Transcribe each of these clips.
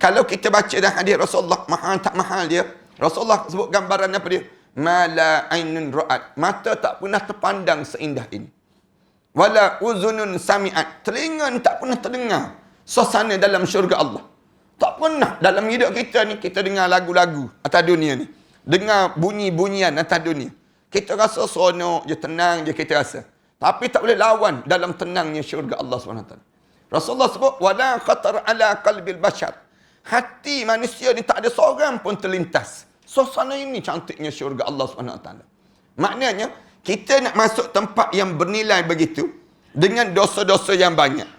Kalau kita baca dah hadis Rasulullah, mahal tak mahal dia. Rasulullah sebut gambaran apa dia? Mala ainun ra'at. Mata tak pernah terpandang seindah ini. Wala uzunun sami'at. Telinga tak pernah terdengar suasana dalam syurga Allah. Tak pernah dalam hidup kita ni kita dengar lagu-lagu atas dunia ni. Dengar bunyi-bunyian atas dunia. Kita rasa seronok je, tenang je kita rasa. Tapi tak boleh lawan dalam tenangnya syurga Allah SWT. Rasulullah sebut, wala khatar ala qalbil bashar. Hati manusia ni tak ada seorang pun terlintas. Suasana ini cantiknya syurga Allah SWT. Maknanya, kita nak masuk tempat yang bernilai begitu, dengan dosa-dosa yang banyak.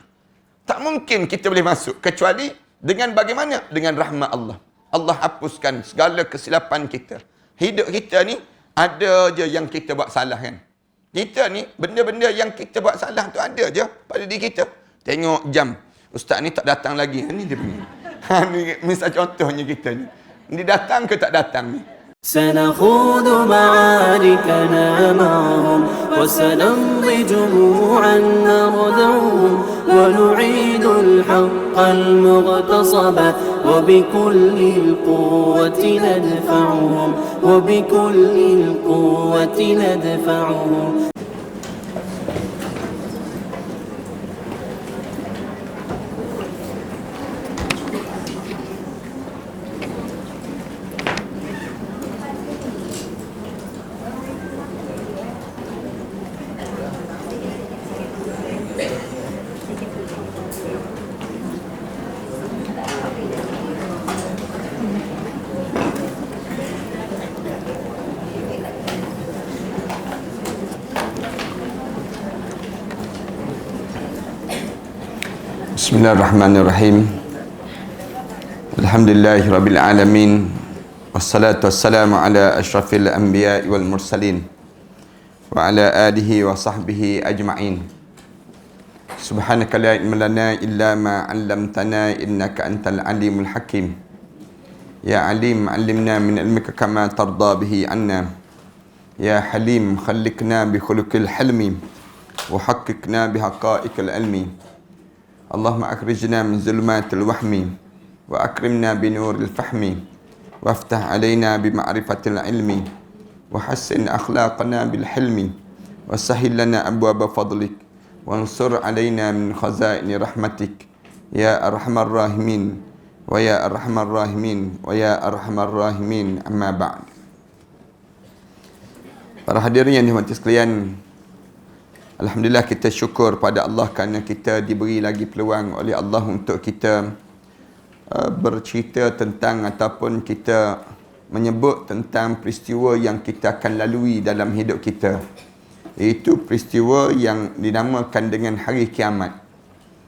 Tak mungkin kita boleh masuk, kecuali dengan bagaimana? Dengan rahmat Allah. Allah hapuskan segala kesilapan kita. Hidup kita ni, ada je yang kita buat salah kan. Kita ni, benda-benda yang kita buat salah tu ada je pada diri kita. Tengok jam. Ustaz ni tak datang lagi. Ni dia punya. Ni misal contohnya kita ni. Dia datang ke tak datang ni? سنخوض معاركنا معهم وسنمضي جموعا نردعهم ونعيد الحق المغتصب وبكل القوة ندفعهم وبكل القوة ندفعهم. Bismillahirrahmanirrahim. Alhamdulillahirabbil alamin. Wassalatu wassalamu ala asyrafil anbiya'i wal mursalin wa ala alihi wa sahbihi ajma'in. Subhanaka la ilma lana illa ma 'allamtana innaka antal alimul hakim. Ya alim 'allimna min ilmika kama tarda bihi 'anna. Ya halim khalliqna bi khuluqil hilmi wa haqqqiqna bi haqa'iqil ilmi. Allahumma akhrijna min zulumatil wahmi wa akrimna bi nuril fahmi waftah alaina bi ma'rifatil ilmi wa hassin akhlaqana bil hilmi wa sahhil lana abwaaba fadlik wa ansur alaina min khazaini rahmatik ya arhamar rahimin wa ya arhamar rahimin wa ya arhamar rahimin, amma ba'd. Para hadirin yang dihormati sekalian, alhamdulillah kita syukur pada Allah kerana kita diberi lagi peluang oleh Allah untuk kita bercerita tentang ataupun kita menyebut tentang peristiwa yang kita akan lalui dalam hidup kita, iaitu peristiwa yang dinamakan dengan hari kiamat,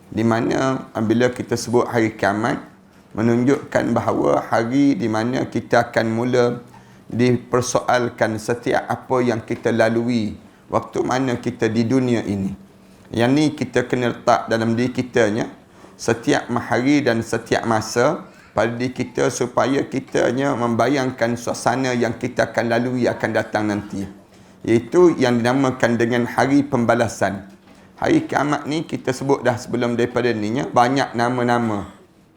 di mana apabila kita sebut hari kiamat menunjukkan bahawa hari di mana kita akan mula dipersoalkan setiap apa yang kita lalui waktu mana kita di dunia ini. Yang ni kita kena letak dalam diri kitanya setiap hari dan setiap masa pada diri kita, supaya kitanya membayangkan suasana yang kita akan lalui akan datang nanti, iaitu yang dinamakan dengan hari pembalasan. Hari kiamat ni kita sebut dah sebelum daripada ni, banyak nama-nama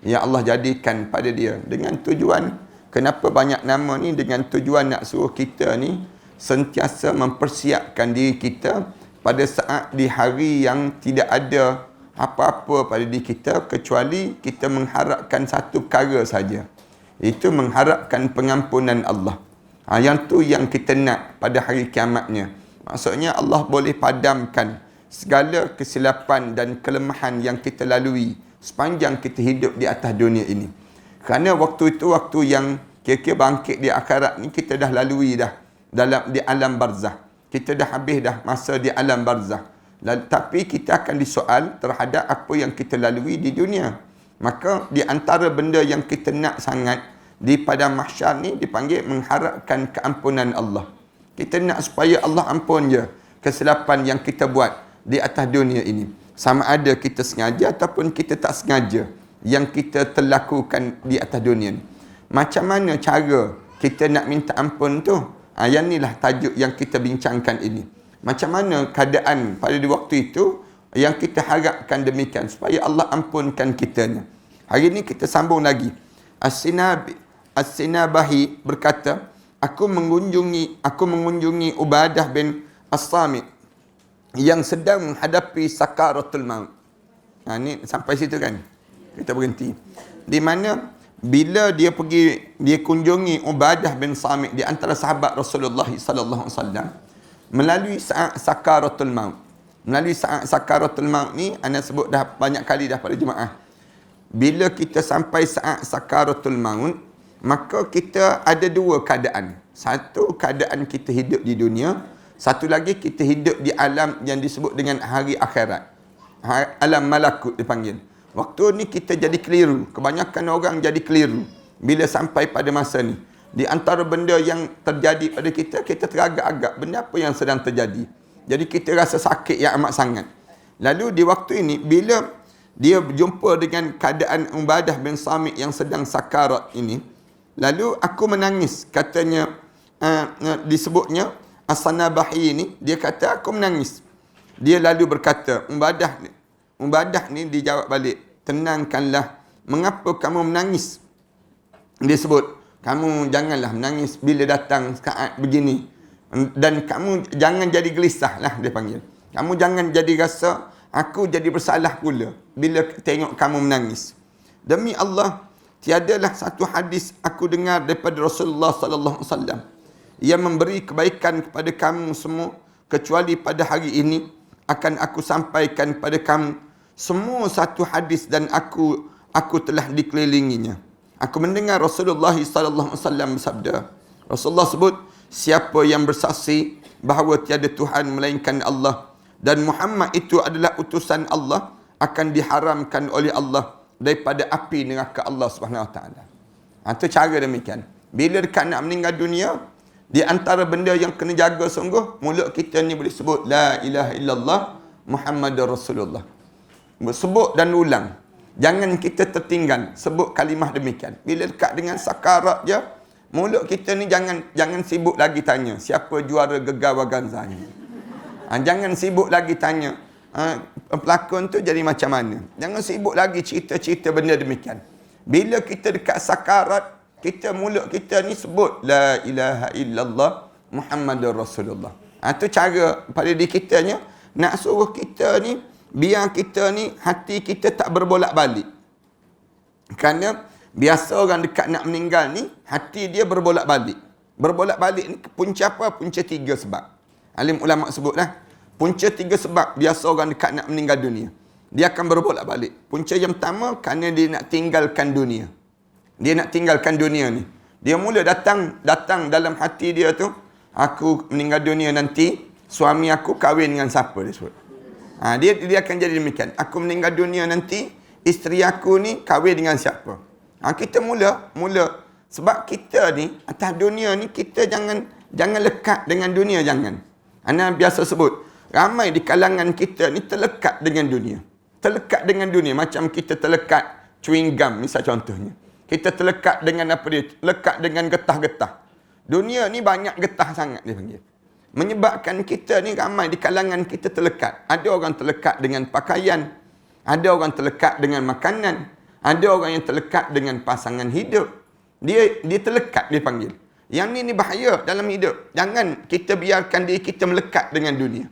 yang Allah jadikan pada dia dengan tujuan. Kenapa banyak nama ni? Dengan tujuan nak suruh kita ni sentiasa mempersiapkan diri kita pada saat di hari yang tidak ada apa-apa pada diri kita kecuali kita mengharapkan satu perkara saja, itu mengharapkan pengampunan Allah. Yang tu yang kita nak pada hari kiamatnya. Maksudnya Allah boleh padamkan segala kesilapan dan kelemahan yang kita lalui sepanjang kita hidup di atas dunia ini. Kerana waktu itu waktu yang kira-kira bangkit di akhirat ni kita dah lalui dah di alam barzah. Kita dah habis dah masa di alam barzah. Tapi kita akan disoal terhadap apa yang kita lalui di dunia. Maka di antara benda yang kita nak sangat di padang mahsyar ni dipanggil mengharapkan keampunan Allah. Kita nak supaya Allah ampun je kesilapan yang kita buat di atas dunia ini. Sama ada kita sengaja ataupun kita tak sengaja yang kita terlakukan di atas dunia ni. Macam mana cara kita nak minta ampun tu? Yang inilah tajuk yang kita bincangkan ini. Macam mana keadaan pada waktu itu yang kita harapkan demikian supaya Allah ampunkan kitanya. Hari ini kita sambung lagi As-Sinabahi berkata, aku mengunjungi Ubadah bin As-Samit yang sedang menghadapi sakaratul maut. Ni sampai situ kan. Kita berhenti. Di mana bila dia kunjungi Ubadah bin Samit di antara sahabat Rasulullah sallallahu alaihi wasallam melalui saat sakaratul maut. Melalui saat sakaratul maut ni ana sebut dah banyak kali dah pada jemaah. Bila kita sampai saat sakaratul maut, maka kita ada dua keadaan. Satu keadaan kita hidup di dunia, satu lagi kita hidup di alam yang disebut dengan hari akhirat. Alam malakut dipanggil. Waktu ni kita jadi keliru. Kebanyakan orang jadi keliru bila sampai pada masa ni. Di antara benda yang terjadi pada kita, kita teragak-agak benda apa yang sedang terjadi. Jadi kita rasa sakit yang amat sangat. Lalu di waktu ini, bila dia berjumpa dengan keadaan Ubadah bin Samit yang sedang sakarat ini, lalu aku menangis. Katanya, disebutnya As-Sanabahi ini, dia kata aku menangis. Dia lalu berkata, Ubadah ni dijawab balik, tenangkanlah, mengapa kamu menangis? Dia sebut, kamu janganlah menangis bila datang saat begini. Dan kamu jangan jadi gelisah lah, dia panggil. Kamu jangan jadi rasa, aku jadi bersalah pula bila tengok kamu menangis. Demi Allah, tiadalah satu hadis aku dengar daripada Rasulullah sallallahu alaihi wasallam yang memberi kebaikan kepada kamu semua, kecuali pada hari ini akan aku sampaikan pada kamu semua satu hadis dan aku telah dikelilinginya. Aku mendengar Rasulullah sallallahu alaihi wasallam bersabda. Rasulullah sebut, siapa yang bersaksi bahawa tiada Tuhan melainkan Allah dan Muhammad itu adalah utusan Allah, akan diharamkan oleh Allah daripada api neraka Allah Subhanahu Wa Taala. Itu cara demikian. Bila dekat nak meninggal dunia, di antara benda yang kena jaga sungguh, mulut kita ni boleh sebut la ilaha illallah Muhammadur Rasulullah. Sebut dan ulang. Jangan kita tertinggal sebut kalimah demikian. Bila dekat dengan sakarat je, mulut kita ni jangan sibuk lagi tanya siapa juara Gegar Waganza ni. Jangan sibuk lagi tanya pelakon tu jadi macam mana. Jangan sibuk lagi cerita-cerita benda demikian. Bila kita dekat sakarat, mulut kita ni sebut la ilaha illallah Muhammadur Rasulullah. Itu cara pada diri kita ni, nak suruh kita ni, biar kita ni, hati kita tak berbolak-balik. Kerana biasa orang dekat nak meninggal ni, hati dia berbolak-balik. Berbolak-balik ni punca apa? Punca 3 sebab. Alim ulama sebutlah, punca 3 sebab biasa orang dekat nak meninggal dunia. Dia akan berbolak-balik. Punca yang pertama, kerana dia nak tinggalkan dunia. Dia nak tinggalkan dunia ni. Dia mula datang dalam hati dia tu, aku meninggal dunia nanti, suami aku kahwin dengan siapa, dia sebut. Dia akan jadi demikian. Aku meninggal dunia nanti, isteri aku ni kahwin dengan siapa. Kita mula sebab kita ni atas dunia ni, kita jangan lekat dengan dunia, jangan. Ana biasa sebut, ramai di kalangan kita ni terlekat dengan dunia. Terlekat dengan dunia macam kita terlekat chewing gum misal contohnya. Kita terlekat dengan apa dia? Lekat dengan getah-getah. Dunia ni banyak getah sangat dia panggil. Menyebabkan kita ni ramai di kalangan kita terlekat. Ada orang terlekat dengan pakaian. Ada orang terlekat dengan makanan. Ada orang yang terlekat dengan pasangan hidup. Dia terlekat, dia panggil. Yang ni bahaya dalam hidup. Jangan kita biarkan diri kita melekat dengan dunia.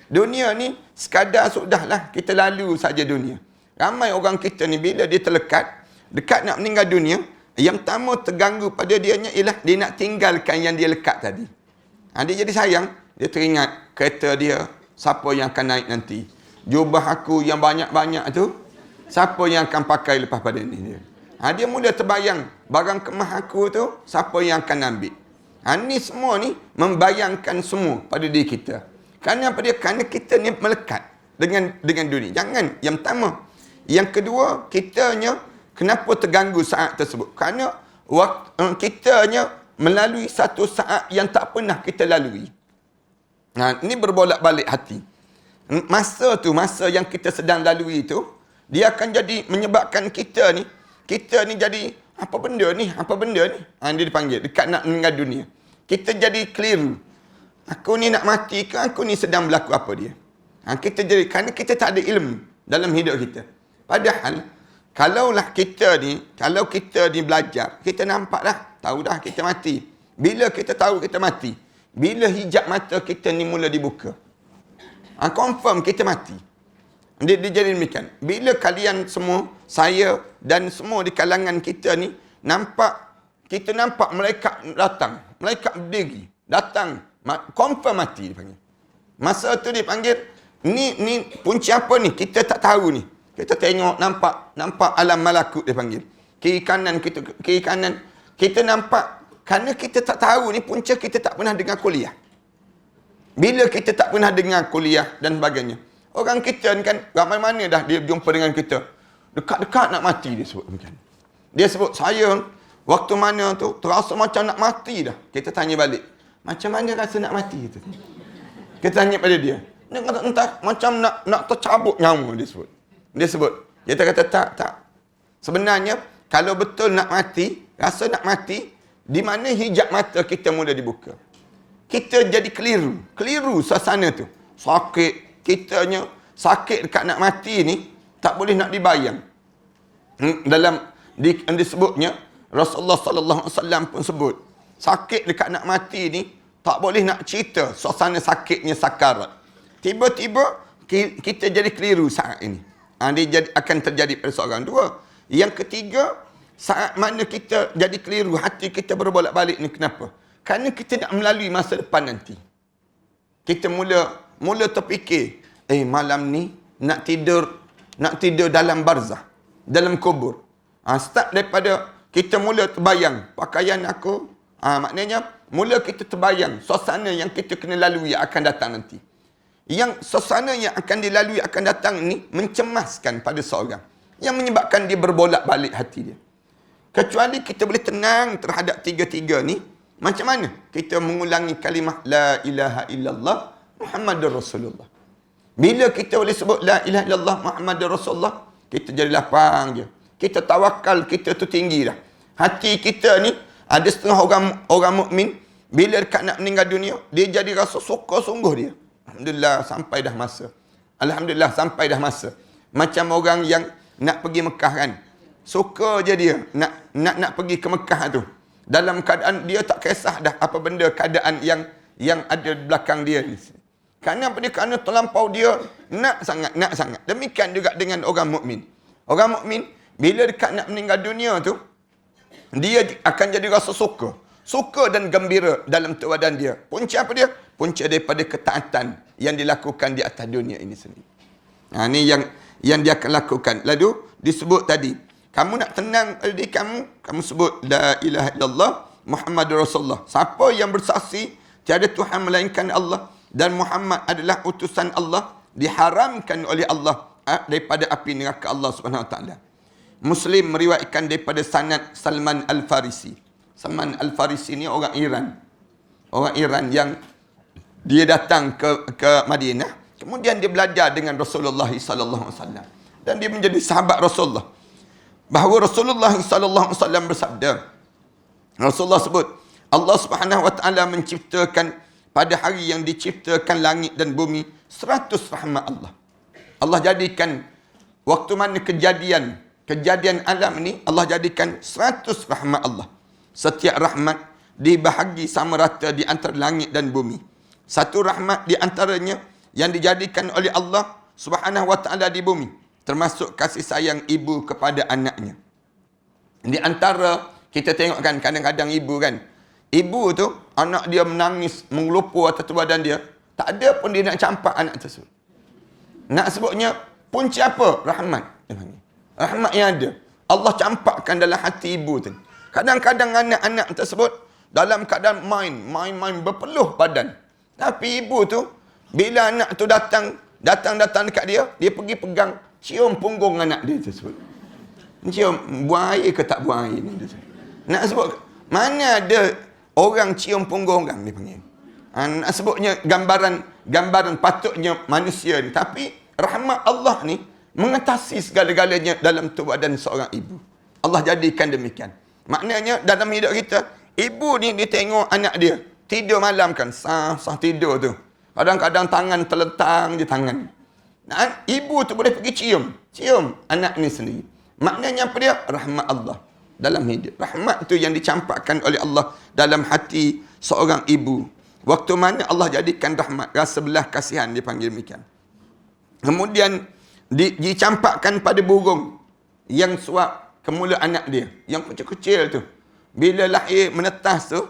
Dunia ni sekadar sudahlah kita lalu saja dunia. Ramai orang kita ni bila dia terlekat, dekat nak meninggal dunia, yang pertama terganggu pada dianya ialah dia nak tinggalkan yang dia lekat tadi. Dia jadi sayang, dia teringat kereta dia, siapa yang akan naik nanti. Jubah aku yang banyak-banyak tu, siapa yang akan pakai lepas pada ni dia. Dia mula terbayang, barang kemah aku tu, siapa yang akan ambil. Ni semua ni membayangkan semua pada diri kita. Kerana apa dia? Kerana kita ni melekat dengan dunia. Jangan. Yang pertama. Yang kedua, kitanya kenapa terganggu saat tersebut? Kerana kitanya melalui satu saat yang tak pernah kita lalui. Ini berbolak-balik hati. Masa yang kita sedang lalui itu, dia akan jadi menyebabkan kita ni jadi, apa benda ni? Dia dipanggil, dekat nak meninggal dunia. Kita jadi keliru. Aku ni nak mati ke? Aku ni sedang berlaku apa dia? Kita jadi, kerana kita tak ada ilmu dalam hidup kita. Padahal, Kalaulah kita ni, kalau kita ni belajar, kita nampak dah, tahu dah kita mati. Bila kita tahu kita mati? Bila hijab mata kita ni mula dibuka. Confirm kita mati. Dia jadi demikian. Bila kalian semua, saya dan semua di kalangan kita ni, kita nampak malaikat datang. Malaikat berdiri. Datang. Confirm mati dipanggil. Masa tu dipanggil, ni punca apa ni? Kita tak tahu ni. Kita tengok, nampak alam malakut dipanggil. Kiri kanan, kita nampak. Kerana kita tak tahu ni, punca kita tak pernah dengar kuliah. Bila kita tak pernah dengar kuliah dan sebagainya. Orang kita ni kan, ramai mana dah dia jumpa dengan kita. Dekat-dekat nak mati dia sebut. Dia sebut, saya waktu mana tu terasa macam nak mati dah. Kita tanya balik, macam mana rasa nak mati tu? Kita tanya pada dia. Dia kata, entah, macam nak tercabut nyawa, dia sebut. Kita kata, tak. Sebenarnya, kalau betul nak mati, rasa nak mati, di mana hijab mata kita mula dibuka. Kita jadi keliru suasana tu. Sakit, kitanya sakit dekat nak mati ni, tak boleh nak dibayang. Disebutnya, Rasulullah sallallahu alaihi wasallam pun sebut, sakit dekat nak mati ni, tak boleh nak cerita suasana sakitnya sakarat. Tiba-tiba, kita jadi keliru saat ini. Dia akan terjadi pada seorang. Dua. Yang ketiga, saat mana kita jadi keliru, hati kita berbolak-balik ni kenapa? Kerana kita nak melalui masa depan nanti. Kita mula terfikir, malam ni nak tidur dalam barzah, dalam kubur. Start daripada kita mula terbayang pakaian aku, maknanya mula kita terbayang suasana yang kita kena lalui akan datang nanti. Yang suasana yang akan dilalui akan datang ni mencemaskan pada seorang, yang menyebabkan dia berbolak-balik hati dia. Kecuali kita boleh tenang terhadap tiga-tiga ni, macam mana? Kita mengulangi kalimah La ilaha illallah Muhammadur Rasulullah. Bila kita boleh sebut La ilaha illallah Muhammadur Rasulullah, kita jadi lapang je. Kita tawakal kita tu tinggi dah. Hati kita ni, ada setengah orang mukmin bila dekat nak meninggal dunia, dia jadi rasa suka sungguh dia. Alhamdulillah sampai dah masa. Macam orang yang nak pergi Mekah kan. Suka je dia nak pergi ke Mekah tu. Dalam keadaan dia tak kisah dah apa benda keadaan yang ada di belakang dia ni. Kerana apa dia? Kerana terlampau dia nak sangat. Demikian juga dengan orang mukmin. Orang mukmin bila dekat nak meninggal dunia tu, dia akan jadi rasa suka dan gembira dalam badan dia. Punca apa dia? Punca daripada ketaatan yang dilakukan di atas dunia ini sendiri. Ini yang dia akan lakukan. Lalu disebut tadi, kamu nak tenang diri kamu sebut La ilaha illallah Muhammadur Rasulullah. Siapa yang bersaksi tiada Tuhan melainkan Allah dan Muhammad adalah utusan Allah, diharamkan oleh Allah daripada api neraka Allah Subhanahu Wa Taala. Muslim meriwayatkan daripada sanad Salman Al-Farisi. Salman Al-Farisi ni orang Iran. Orang Iran yang dia datang ke Madinah, kemudian dia belajar dengan Rasulullah sallallahu alaihi wasallam dan dia menjadi sahabat Rasulullah. Bahawa Rasulullah sallallahu alaihi wasallam bersabda, Rasulullah sebut, Allah Subhanahu Wa Taala menciptakan pada hari yang diciptakan langit dan bumi 100 rahmat Allah. Allah jadikan waktu mana kejadian alam ni, Allah jadikan 100 rahmat Allah. Setiap rahmat dibahagi sama rata di antara langit dan bumi. Satu rahmat di antaranya yang dijadikan oleh Allah Subhanahu Wa Taala di bumi, termasuk kasih sayang ibu kepada anaknya. Di antara kita tengok kan, kadang-kadang ibu tu anak dia menangis mengelupur atas badan dia, tak ada pun dia nak campak anak tersebut. Nak sebutnya punca apa? Rahmat. Rahmat yang ada Allah campakkan dalam hati ibu tu. Kadang-kadang anak-anak tersebut dalam keadaan main berpeluh badan. Tapi ibu tu, bila anak tu datang dekat dia pergi pegang, cium punggung anak dia tersebut. Cium, buang air ke tak buang air ni? Nak sebut, mana ada orang cium punggung orang, dia panggil. Nak sebutnya gambaran patutnya manusia ni. Tapi rahmat Allah ni mengatasi segala-galanya dalam tubuh badan seorang ibu. Allah jadikan demikian. Maknanya dalam hidup kita, ibu ni dia tengok anak dia tidur malam kan, sah tidur tu. Kadang-kadang tangan terlentang je tangan. Ibu tu boleh pergi cium anak ni sendiri. Maknanya apa dia? Rahmat Allah dalam hidup. Rahmat tu yang dicampakkan oleh Allah dalam hati seorang ibu. Waktu mana Allah jadikan rahmat, rasa belah kasihan, dia panggil demikian. Kemudian dicampakkan pada burung yang suap kemula anak dia, yang kecil-kecil tu. Bila lahir menetas tu,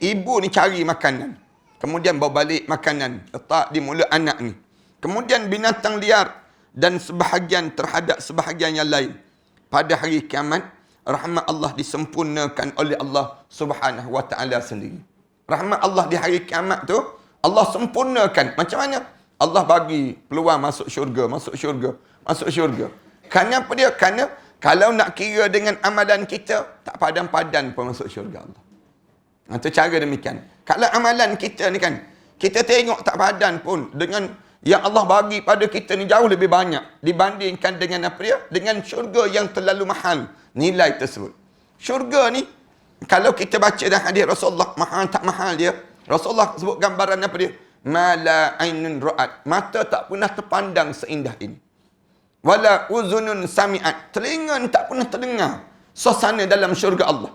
ibu ni cari makanan. Kemudian bawa balik makanan, letak di mula anak ni. Kemudian binatang liar dan sebahagian terhadap sebahagian yang lain. Pada hari kiamat, rahmat Allah disempurnakan oleh Allah Subhanahu wa taala sendiri. Rahmat Allah di hari kiamat tu Allah sempurnakan. Macam mana? Allah bagi peluang masuk syurga, masuk syurga, masuk syurga. Kerana apa dia? Kerana kalau nak kira dengan amalan kita, tak padan-padan pun masuk syurga Allah. Itu cara demikian. Kalau amalan kita ni kan, kita tengok tak padan pun dengan yang Allah bagi pada kita ni jauh lebih banyak dibandingkan dengan apa dia? Dengan syurga yang terlalu mahal nilai tersebut. Syurga ni, kalau kita baca dalam hadis Rasulullah, mahal tak mahal dia. Rasulullah sebut gambaran apa dia? Mala ainun ra'at. Mata tak pernah terpandang seindah ini. Wala uzunun sami'at. Telinga ni tak pernah terdengar suasana dalam syurga Allah.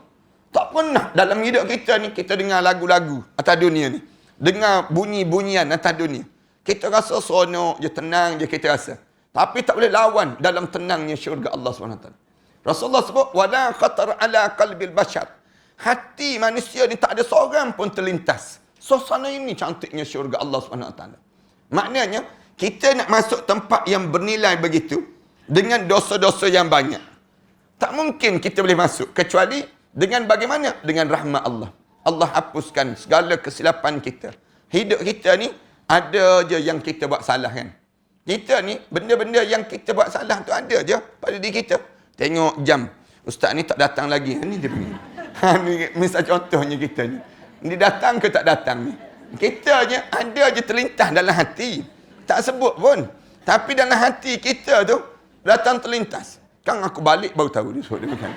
Tak pernah dalam hidup kita ni kita dengar lagu-lagu atas dunia ni. Dengar bunyi-bunyian atas dunia. Kita rasa seronok je, tenang je kita rasa. Tapi tak boleh lawan dalam tenangnya syurga Allah SWT. Rasulullah sebut, wala khatar ala qalbil bashar. Hati manusia ni tak ada seorang pun terlintas. Suasana ini cantiknya syurga Allah SWT. Maknanya, kita nak masuk tempat yang bernilai begitu, dengan dosa-dosa yang banyak. Tak mungkin kita boleh masuk, kecuali dengan bagaimana? Dengan rahmat Allah. Allah hapuskan segala kesilapan kita. Hidup kita ni, ada je yang kita buat salah kan. Kita ni, benda-benda yang kita buat salah tu ada je pada diri kita. Tengok jam. Ustaz ni tak datang lagi. Ni dia punya. Ni misal contohnya kita ni. Dia datang ke tak datang ni. Kita je ada je terlintas dalam hati. Tak sebut pun. Tapi dalam hati kita tu, datang terlintas. Kan aku balik baru tahu dia sebut dia bukan.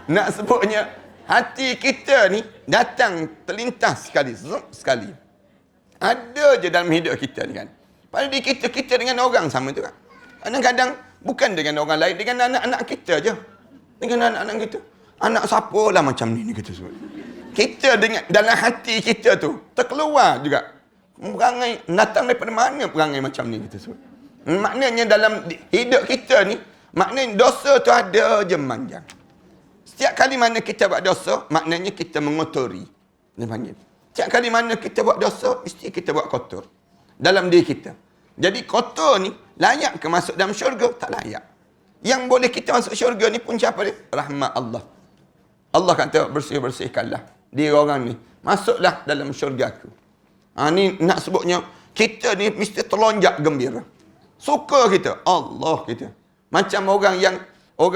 Nak sebutnya, hati kita ni datang terlintas sekali. Sekali. Ada je dalam hidup kita ni kan. Pada diri kita, kita dengan orang sama tu kan. Kadang-kadang bukan dengan orang lain, dengan anak-anak kita je. Dengan anak-anak kita. Anak siapa lah macam ni kita sebut. Kita dengan dalam hati kita tu terkeluar juga. Perangai datang daripada mana perangai macam ni kita sebut. Maknanya dalam hidup kita ni, maknanya dosa tu ada je manjang. Setiap kali mana kita buat dosa, maknanya kita mengotori. Dia panggil. Setiap kali mana kita buat dosa, mesti kita buat kotor dalam diri kita. Jadi kotor ni layak ke masuk dalam syurga? Tak layak. Yang boleh kita masuk syurga ni pun siapa dia? Rahmat Allah. Allah kata bersih-bersihkanlah diri orang ni. Masuklah dalam syurga aku. Ni nak sebutnya, kita ni mesti terlonjak gembira. Suka kita. Allah kita. Macam orang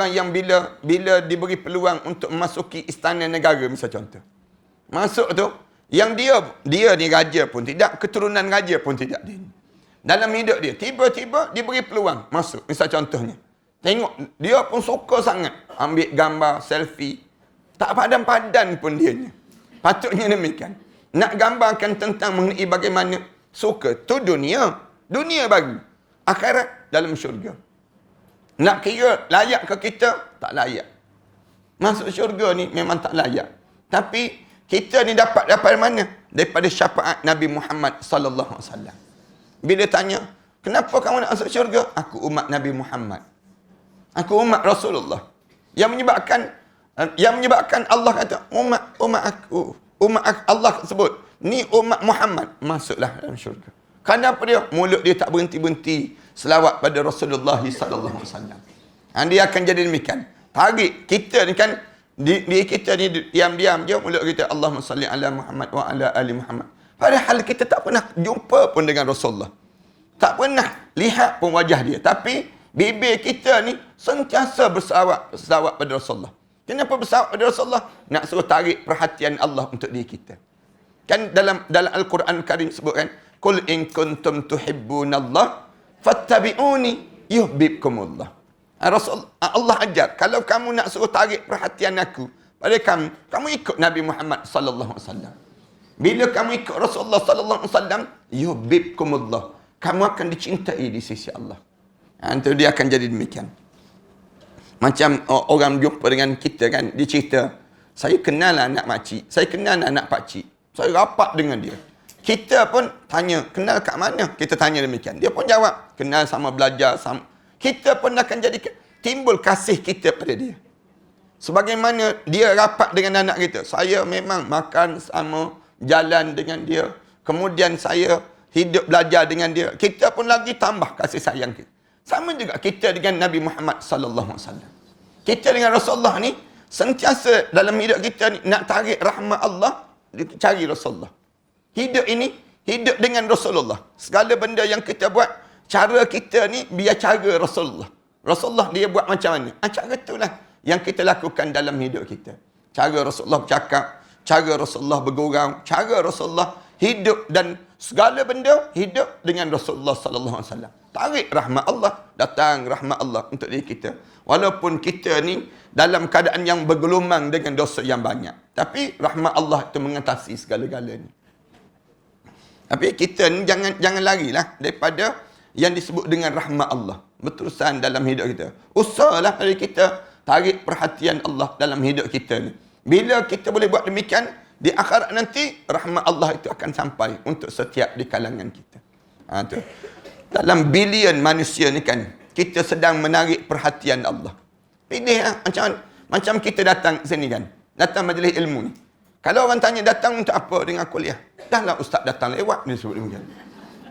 yang bila diberi peluang untuk memasuki istana negara, misal contoh. Masuk tu, yang dia ni raja pun tidak, keturunan raja pun tidak dia. Dalam hidup dia, tiba-tiba diberi peluang masuk. Misal contohnya, tengok, dia pun suka sangat ambil gambar, selfie. Tak padan-padan pun dia ni. Patutnya demikian. Nak gambarkan tentang mengenai bagaimana suka. Tu dunia. Dunia bagi. Akhirat dalam syurga. Nak kira layak ke kita? Tak layak. Masuk syurga ni memang tak layak. Tapi kita ni dapat mana? Daripada syafaat Nabi Muhammad sallallahu alaihi wasallam. Bila tanya, kenapa kamu nak masuk syurga? Aku umat Nabi Muhammad. Aku umat Rasulullah. Yang menyebabkan Allah kata, umat aku. Allah sebut, ni umat Muhammad. Masuklah dalam syurga. Kenapa dia? Mulut dia tak berhenti-berhenti selawat pada Rasulullah sallallahu alaihi wasallam. Dia akan jadi demikian. Tarik kita ni kan, kita ni diam-diam je mulut kita, Allahumma salli ala Muhammad wa ala ali Muhammad. Padahal kita tak pernah jumpa pun dengan Rasulullah. Tak pernah lihat pun wajah dia. Tapi bibir kita ni sentiasa bersalawat pada Rasulullah. Kenapa bersalawat pada Rasulullah? Nak suruh tarik perhatian Allah untuk diri kita. Kan dalam Al-Quran Karim sebutkan, Qul in kuntum tuhibbunallah fattabi'uni yuhibbukumullah. Allah ajar, kalau kamu nak suruh tarik perhatian aku pada kamu ikut Nabi Muhammad sallallahu alaihi wasallam. Bila kamu ikut Rasulullah sallallahu alaihi wasallam, yuhibbukumullah. Kamu akan dicintai di sisi Allah. Itu dia akan jadi demikian. Macam orang jumpa dengan kita kan, dia cerita, saya kenal anak makcik, saya kenal anak pakcik, saya rapat dengan dia. Kita pun tanya, kenal kat mana? Kita tanya demikian. Dia pun jawab, kenal sama belajar sama. Kita pun akan jadi timbul kasih kita pada dia. Sebagaimana dia rapat dengan anak kita. Saya memang makan sama, jalan dengan dia. Kemudian saya hidup belajar dengan dia. Kita pun lagi tambah kasih sayang kita. Sama juga kita dengan Nabi Muhammad sallallahu alaihi wasallam. Kita dengan Rasulullah ni sentiasa dalam hidup kita ni nak tarik rahmat Allah, cari Rasulullah. Hidup ini hidup dengan Rasulullah. Segala benda yang kita buat, cara kita ni biar cara Rasulullah. Rasulullah dia buat macam mana? Cara itulah yang kita lakukan dalam hidup kita. Cara Rasulullah bercakap, cara Rasulullah bergurau, cara Rasulullah hidup dan segala benda hidup dengan Rasulullah sallallahu alaihi wasallam. Tarik rahmat Allah, datang rahmat Allah untuk diri kita. Walaupun kita ni dalam keadaan yang bergelumang dengan dosa yang banyak, tapi rahmat Allah itu mengatasi segala-galanya. Tapi kita ni jangan larilah daripada yang disebut dengan rahmat Allah. Berterusan dalam hidup kita. Usahalah dari kita tarik perhatian Allah dalam hidup kita ni. Bila kita boleh buat demikian, di akhirat nanti rahmat Allah itu akan sampai untuk setiap di kalangan kita. Tu. Dalam bilion manusia ni kan, kita sedang menarik perhatian Allah. Pilih macam kita datang sini kan, datang majlis ilmu ni. Kalau orang tanya datang untuk apa dengan kuliah? Dahlah ustaz datang lewat, dia sebut demikian.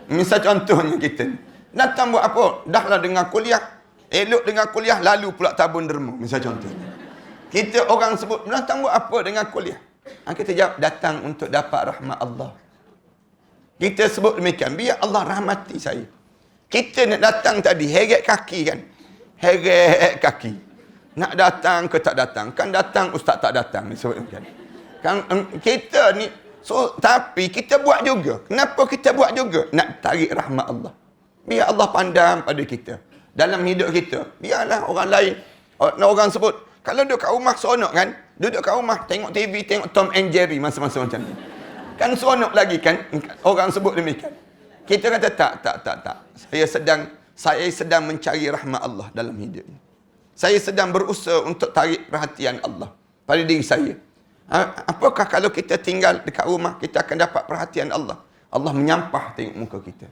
Misal contohnya kita ni, datang buat apa? Dahlah dengan kuliah, elok dengan kuliah, lalu pula tabun derma. Misal contohnya. Kita orang sebut, datang buat apa dengan kuliah? Kita jawab, datang untuk dapat rahmat Allah. Kita sebut demikian, biar Allah rahmati saya. Kita nak datang tadi, heret kaki kan? Heret kaki. Nak datang ke tak datang? Kan datang, ustaz tak datang. Sebut demikian. Kan, kita ni, tapi kita buat juga. Kenapa kita buat juga? Nak tarik rahmat Allah. Biar Allah pandang pada kita. Dalam hidup kita. Biarlah orang lain, orang sebut, kalau duduk kat rumah seronok kan? Duduk kat rumah, tengok TV, tengok Tom and Jerry masa-masa macam ni. Kan seronok lagi kan? Orang sebut demikian. Kita kata tak. Saya sedang mencari rahmat Allah dalam hidup ini. Saya sedang berusaha untuk tarik perhatian Allah pada diri saya. Apakah kalau kita tinggal dekat rumah, kita akan dapat perhatian Allah? Allah menyampah tengok muka kita.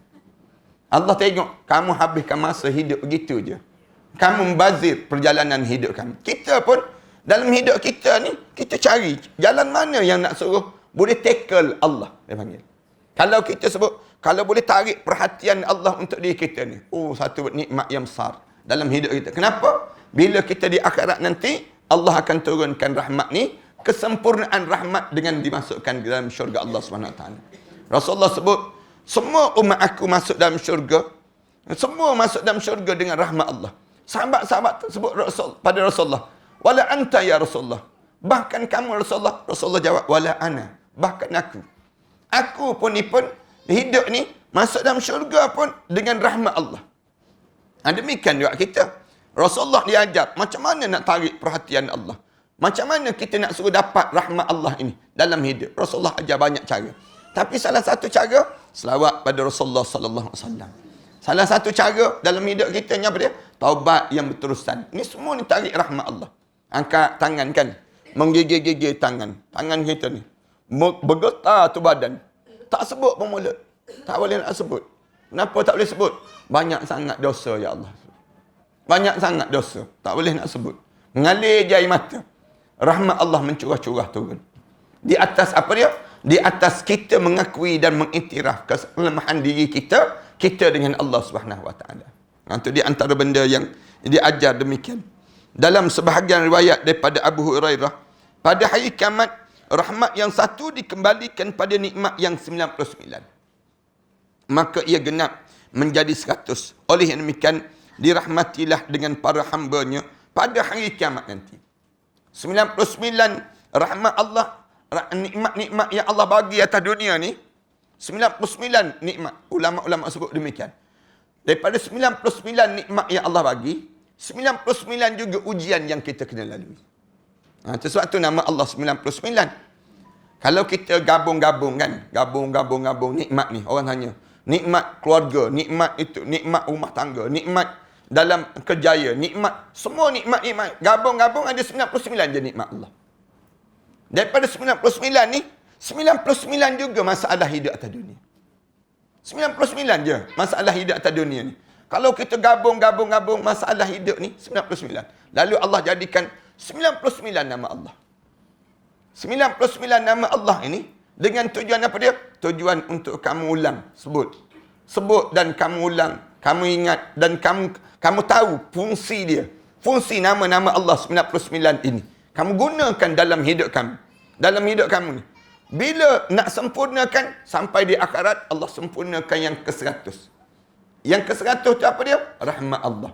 Allah tengok, kamu habiskan masa hidup begitu je. Kamu membazir perjalanan hidup kamu. Kita pun, dalam hidup kita ni, kita cari jalan mana yang nak suruh boleh tackle Allah, dia panggil. Kalau kita sebut, kalau boleh tarik perhatian Allah untuk diri kita ni, satu nikmat yang besar dalam hidup kita. Kenapa? Bila kita di akhirat nanti, Allah akan turunkan rahmat ni, kesempurnaan rahmat dengan dimasukkan ke dalam syurga Allah SWT. Rasulullah sebut, semua umat aku masuk dalam syurga, semua masuk dalam syurga dengan rahmat Allah. Sahabat-sahabat sebut pada Rasulullah, wala anta ya Rasulullah. Bahkan kamu Rasulullah. Rasulullah jawab, wala ana. Bahkan aku. Aku pun hidup ni masuk dalam syurga pun dengan rahmat Allah. Demikian juga kita. Rasulullah diajar macam mana nak tarik perhatian Allah. Macam mana kita nak suruh dapat rahmat Allah ini dalam hidup. Rasulullah ajar banyak cara. Tapi salah satu cara, selawat pada Rasulullah sallallahu alaihi wasallam. Salah satu cara dalam hidup kita ni apa dia? Taubat yang berterusan. Ini semua ni tarik rahmat Allah. Angkat tangan kan. Menggigil-gigil tangan. Tangan kita ni. Bergetar tu badan. Tak sebut pun mulut. Tak boleh nak sebut. Kenapa tak boleh sebut? Banyak sangat dosa ya Allah. Banyak sangat dosa. Tak boleh nak sebut. Mengalir je air mata. Rahmat Allah mencurah-curah turun. Di atas apa dia? Di atas kita mengakui dan mengiktiraf kelemahan diri kita dengan Allah Subhanahu Wa Taala. Itu di antara benda yang diajar demikian. Dalam sebahagian riwayat daripada Abu Hurairah, pada hari kiamat, rahmat yang satu dikembalikan pada nikmat yang 99. Maka ia genap menjadi 100. Oleh yang demikian, dirahmatilah dengan para hamba-Nya pada hari kiamat nanti. 99 rahmat Allah, nikmat-nikmat yang Allah bagi atas dunia ni, 99 nikmat. Ulama-ulama sebut demikian. Daripada 99 nikmat yang Allah bagi, 99 juga ujian yang kita kena lalui. Sebab tu nama Allah 99. Kalau kita gabung-gabung kan, gabung nikmat ni, orang tanya, nikmat keluarga, nikmat itu, nikmat rumah tangga, nikmat dalam kejayaan, nikmat, semua nikmat-nikmat gabung-gabung ada 99 je nikmat Allah. Daripada 99 ni, 99 juga masalah hidup atas dunia. 99 je masalah hidup atas dunia ni. Kalau kita gabung masalah hidup ni 99. Lalu Allah jadikan 99 nama Allah. 99 nama Allah ini dengan tujuan apa dia? Tujuan untuk kamu ulang, sebut. Sebut dan kamu ulang, kamu ingat dan kamu tahu fungsi dia. Fungsi nama-nama Allah 99 ini. Kamu gunakan dalam hidup kamu. Dalam hidup kamu ni. Bila nak sempurnakan, sampai di akhirat, Allah sempurnakan yang ke-100. Yang ke-100 tu apa dia? Rahmat Allah.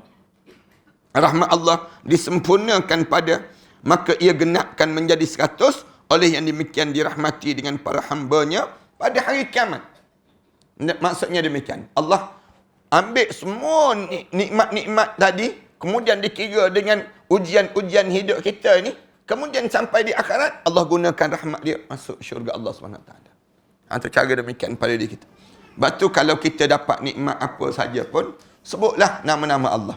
Rahmat Allah disempurnakan pada, maka ia genapkan menjadi 100, oleh yang demikian dirahmati dengan para hambanya pada hari kiamat. Maksudnya demikian. Allah ambil semua nikmat-nikmat tadi, kemudian dikira dengan ujian-ujian hidup kita ni, kemudian sampai di akhirat, Allah gunakan rahmat dia masuk syurga Allah SWT. Itu cara demikian pada diri kita. Sebab tu kalau kita dapat nikmat apa saja pun, sebutlah nama-nama Allah.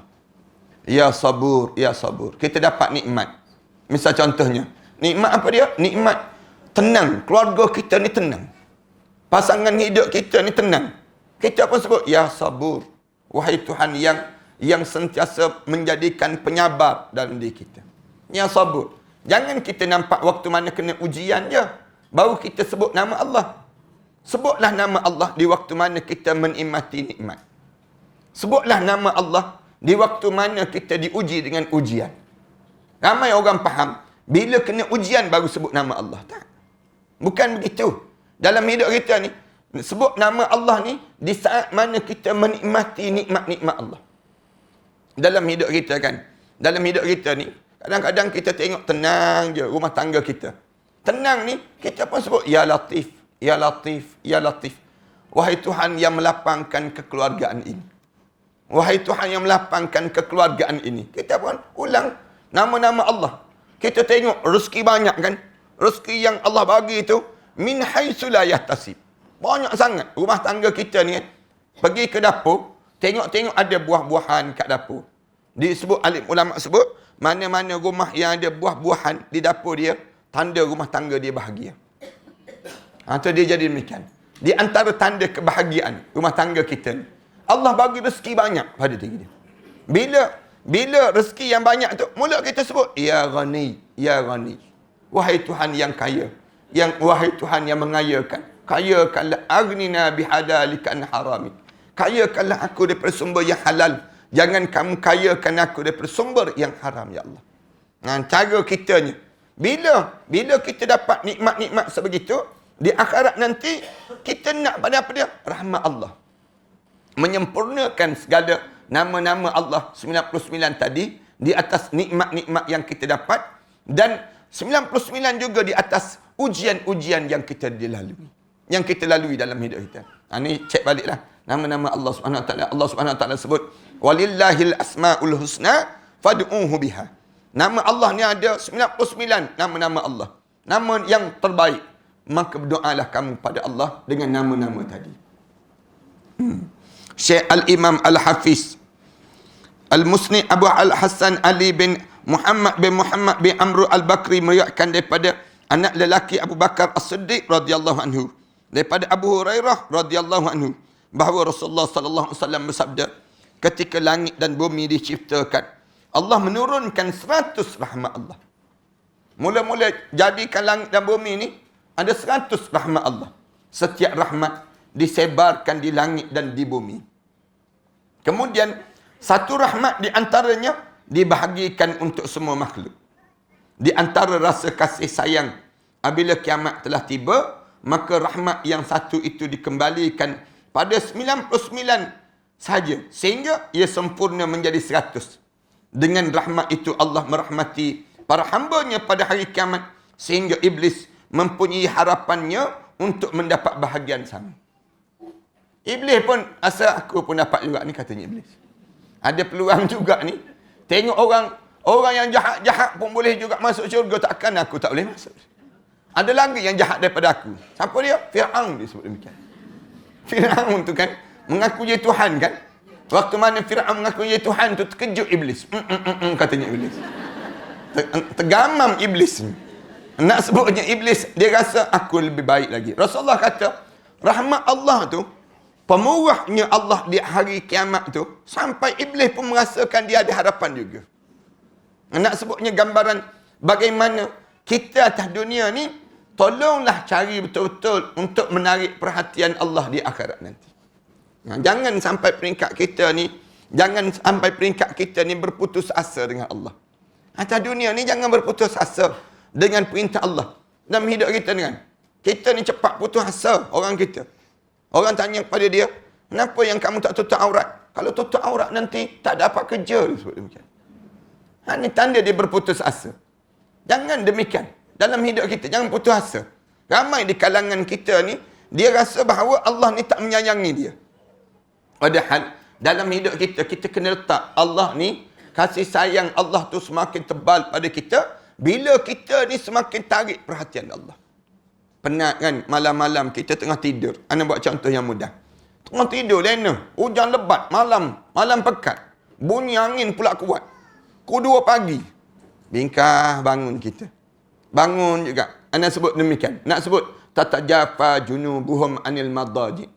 Ya sabur, ya sabur. Kita dapat nikmat. Misal contohnya, nikmat apa dia? Nikmat tenang. Keluarga kita ni tenang. Pasangan hidup kita ni tenang. Kita pun sebut, ya sabur. Wahai Tuhan yang sentiasa menjadikan penyabar dalam diri kita. Ya sabur. Jangan kita nampak waktu mana kena ujian je, baru kita sebut nama Allah. Sebutlah nama Allah di waktu mana kita menikmati nikmat. Sebutlah nama Allah di waktu mana kita diuji dengan ujian. Ramai orang faham, bila kena ujian baru sebut nama Allah. Tak. Bukan begitu. Dalam hidup kita ni, sebut nama Allah ni di saat mana kita menikmati nikmat-nikmat Allah. Dalam hidup kita kan. Dalam hidup kita ni, kadang-kadang kita tengok tenang je rumah tangga kita. Tenang ni, kita pun sebut, Ya Latif, Ya Latif, Ya Latif. Wahai Tuhan yang melapangkan kekeluargaan ini. Wahai Tuhan yang melapangkan kekeluargaan ini. Kita pun ulang nama-nama Allah. Kita tengok rezeki banyak kan. Rezeki yang Allah bagi itu, min haitsu la yahtasib. Banyak sangat. Rumah tangga kita ni kan, pergi ke dapur, tengok-tengok ada buah-buahan kat dapur. Disebut, alim ulama sebut, mana-mana rumah yang ada buah-buahan di dapur dia, tanda rumah tangga dia bahagia. Itu dia jadi demikian. Di antara tanda kebahagiaan rumah tangga kita ni, Allah bagi rezeki banyak pada diri dia. Bila rezeki yang banyak tu, mulut kita sebut, Ya Ghani, Ya Ghani. Wahai Tuhan yang kaya. Wahai Tuhan yang mengayakan. Kayakanlah aghnina bihadalika an harami. Kayakanlah aku daripada sumber yang halal. Jangan kamu kayakan aku daripada sumber yang haram, ya Allah. Nah, cara kitanya. Bila kita dapat nikmat-nikmat sebegitu, di akhirat nanti, kita nak pada apa dia? Rahmat Allah. Menyempurnakan segala nama-nama Allah 99 tadi, di atas nikmat-nikmat yang kita dapat, dan 99 juga di atas ujian-ujian yang kita dilalui. Yang kita lalui dalam hidup kita. Ini cek baliklah. Nama-nama Allah SWT. Allah SWT sebut, Walillahil asma'ul husna fad'uhu biha. Nama Allah ni ada 99 nama-nama Allah. Nama yang terbaik. Maka berdoalah kamu pada Allah dengan nama-nama tadi. Syekh Al-Imam Al-Hafiz Al-Musni Abu Al-Hasan Ali bin Muhammad bin Amr Al-Bakri meriwayatkan daripada anak lelaki Abu Bakar As-Siddiq radhiyallahu anhu, daripada Abu Hurairah radhiyallahu anhu, bahawa Rasulullah sallallahu alaihi wasallam bersabda, ketika langit dan bumi diciptakan, Allah menurunkan 100 rahmat Allah. Mula-mula jadikan langit dan bumi ni ada 100 rahmat Allah. Setiap rahmat disebarkan di langit dan di bumi. Kemudian satu rahmat di antaranya dibahagikan untuk semua makhluk. Di antara rasa kasih sayang, apabila kiamat telah tiba, maka rahmat yang satu itu dikembalikan pada 99 saja, sehingga ia sempurna menjadi 100. Dengan rahmat itu Allah merahmati para hambanya pada hari kiamat, sehingga iblis mempunyai harapannya untuk mendapat bahagian sama. Iblis pun asal aku pun dapat juga ni, katanya iblis. Ada peluang juga ni. Tengok orang yang jahat-jahat pun boleh juga masuk syurga, takkan aku tak boleh masuk. Ada lagi yang jahat daripada aku. Siapa dia? Fir'aun disebut demikian. Fir'aun tu kan mengaku dia Tuhan kan. Waktu mana Fir'aun mengaku ya Tuhan tu, terkejut iblis. Katanya iblis. Tergamam iblis. Nak sebutnya iblis, dia rasa aku lebih baik lagi. Rasulullah kata, rahmat Allah tu, pemurahnya Allah di hari kiamat tu, sampai iblis pun merasakan dia ada harapan juga. Nak sebutnya gambaran bagaimana kita atas dunia ni, tolonglah cari betul-betul untuk menarik perhatian Allah di akhirat nanti. Jangan sampai peringkat kita ni berputus asa dengan Allah. Atas dunia ni jangan berputus asa dengan perintah Allah. Dalam hidup kita ni cepat putus asa orang kita. Orang tanya kepada dia, kenapa yang kamu tak tutup aurat? Kalau tutup aurat nanti tak dapat kerja. Dia sebut demikian. Ini tanda dia berputus asa. Jangan demikian. Dalam hidup kita, jangan putus asa. Ramai di kalangan kita ni, dia rasa bahawa Allah ni tak menyayangi dia. Padahal, dalam hidup kita, kita kena letak Allah ni, kasih sayang Allah tu semakin tebal pada kita, bila kita ni semakin tarik perhatian Allah. Penat kan, malam-malam kita tengah tidur. Ana buat contoh yang mudah. Tengah tidur, lena, hujan lebat, malam pekat. Bunyi angin pula kuat. Pukul 2 pagi. Bingkah bangun kita. Bangun juga. Ana sebut demikian. Nak sebut, tatajafa junubuhum anil madaji.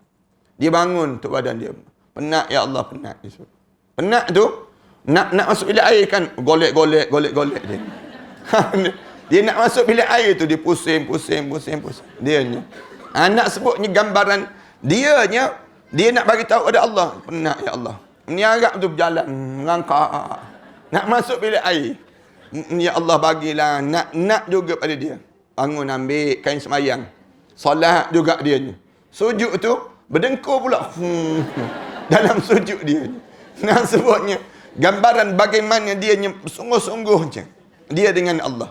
Dia bangun tu badan dia. Penat ya Allah, penat. Penat tu, nak masuk bilik air kan, golek dia. Dia nak masuk bilik air tu, dia pusing. Dia nak sebutnya gambaran, dia nak bagi tahu pada Allah, penat ya Allah. Meniarap tu berjalan, melangkah. Nak masuk bilik air. Ya Allah bagilah, nak juga pada dia. Bangun ambil kain semayang. Solat juga dia. Sujud tu, berdengkur pula. Dalam sujud dia. Nak sebutnya, gambaran bagaimana dia sungguh-sungguhnya. Dia dengan Allah.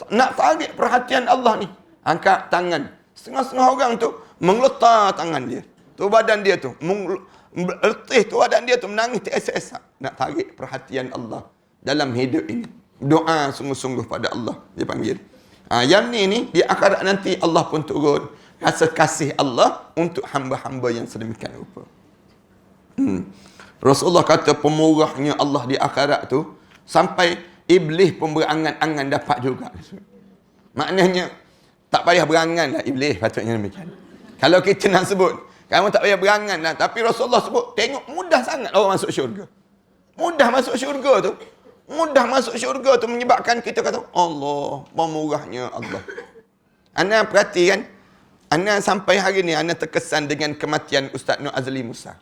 Nak tarik perhatian Allah ni. Angkat tangan. Setengah-setengah orang tu, mengletar tangan dia. Tu badan dia tu. Letih tu badan dia tu, menangis teresak-esak. Nak tarik perhatian Allah dalam hidup ini. Doa sungguh-sungguh pada Allah. Dia panggil. Yang ni, di akhirat nanti Allah pun turun. Rasa kasih Allah untuk hamba-hamba yang sedemikian rupa. Rasulullah kata pemurahnya Allah di akhirat tu, sampai iblis pun berangan-angan dapat juga. Maknanya, tak payah berangan lah iblis, patutnya demikian. Kalau kita nak sebut, kamu tak payah berangan lah. Tapi Rasulullah sebut, tengok mudah sangat orang masuk syurga. Mudah masuk syurga tu menyebabkan kita kata, Allah, pemurahnya Allah. Ana perhati kan, ana sampai hari ni, ana terkesan dengan kematian Ustaz Nur Azli Musa.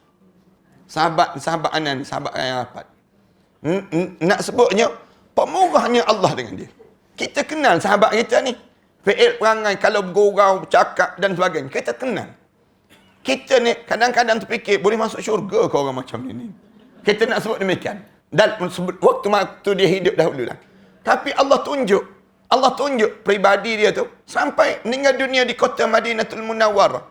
Sahabat ana ni, sahabat yang rapat. Nak sebutnya, pemurahnya Allah dengan dia. Kita kenal sahabat kita ni. Fi'il perangai, kalau bergurau, bercakap dan sebagainya. Kita kenal. Kita ni kadang-kadang terfikir, boleh masuk syurga ke orang macam ni? Kita nak sebut demikian. Dan waktu dia hidup dahulu lah. Tapi Allah tunjuk pribadi dia tu sampai meninggal dunia di kota Madinatul Munawwarah.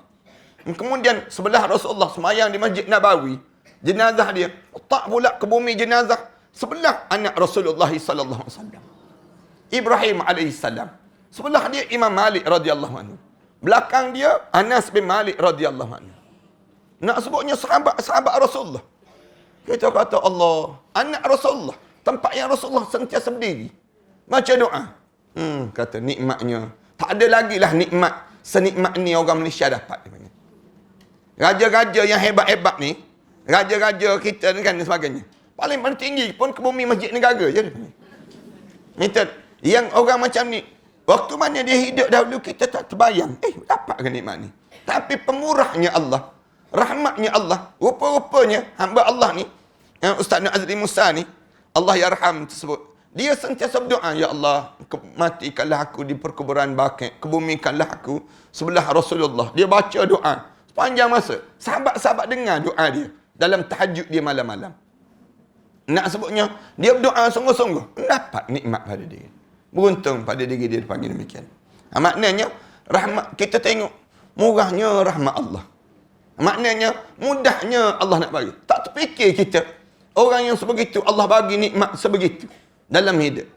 Kemudian sebelah Rasulullah semayang di Masjid Nabawi. Jenazah dia letak pula ke bumi jenazah sebelah anak Rasulullah sallallahu alaihi wasallam, Ibrahim alaihi salam. Sebelah dia Imam Malik radhiyallahu anhu. Belakang dia Anas bin Malik radhiyallahu anhu. Nak sebutnya sahabat Rasulullah. Kita kata Allah, anak Rasulullah, tempat yang Rasulullah sentiasa berdiri. Baca doa. Kata nikmatnya. Tak ada lagi lah nikmat senikmat ni orang Malaysia dapat. Raja-raja yang hebat-hebat ni, raja-raja kita kan dan sebagainya, paling tinggi pun ke bumi masjid negara je dia panggil. Kita yang orang macam ni, waktu mana dia hidup dahulu kita tak terbayang, dapat ke nikmat ni. Tapi pemurahnya Allah, rahmatnya Allah, rupa-rupanya hamba Allah ni, Ustaz Nur Azli Musa ni, Allah yarham tersebut, dia sentiasa berdoa, ya Allah, matikanlah aku di perkuburan Baqi', kebumikanlah aku sebelah Rasulullah. Dia baca doa sepanjang masa. Sahabat-sahabat dengar doa dia dalam tahajud dia malam-malam. Nak sebutnya, dia berdoa sungguh-sungguh, dapat nikmat pada diri. Beruntung pada diri dia dipanggil demikian. Maknanya, rahmat, kita tengok murahnya rahmat Allah. Maknanya, mudahnya Allah nak bagi. Tak terfikir kita, orang yang sebegitu, Allah bagi nikmat sebegitu dalam hidup.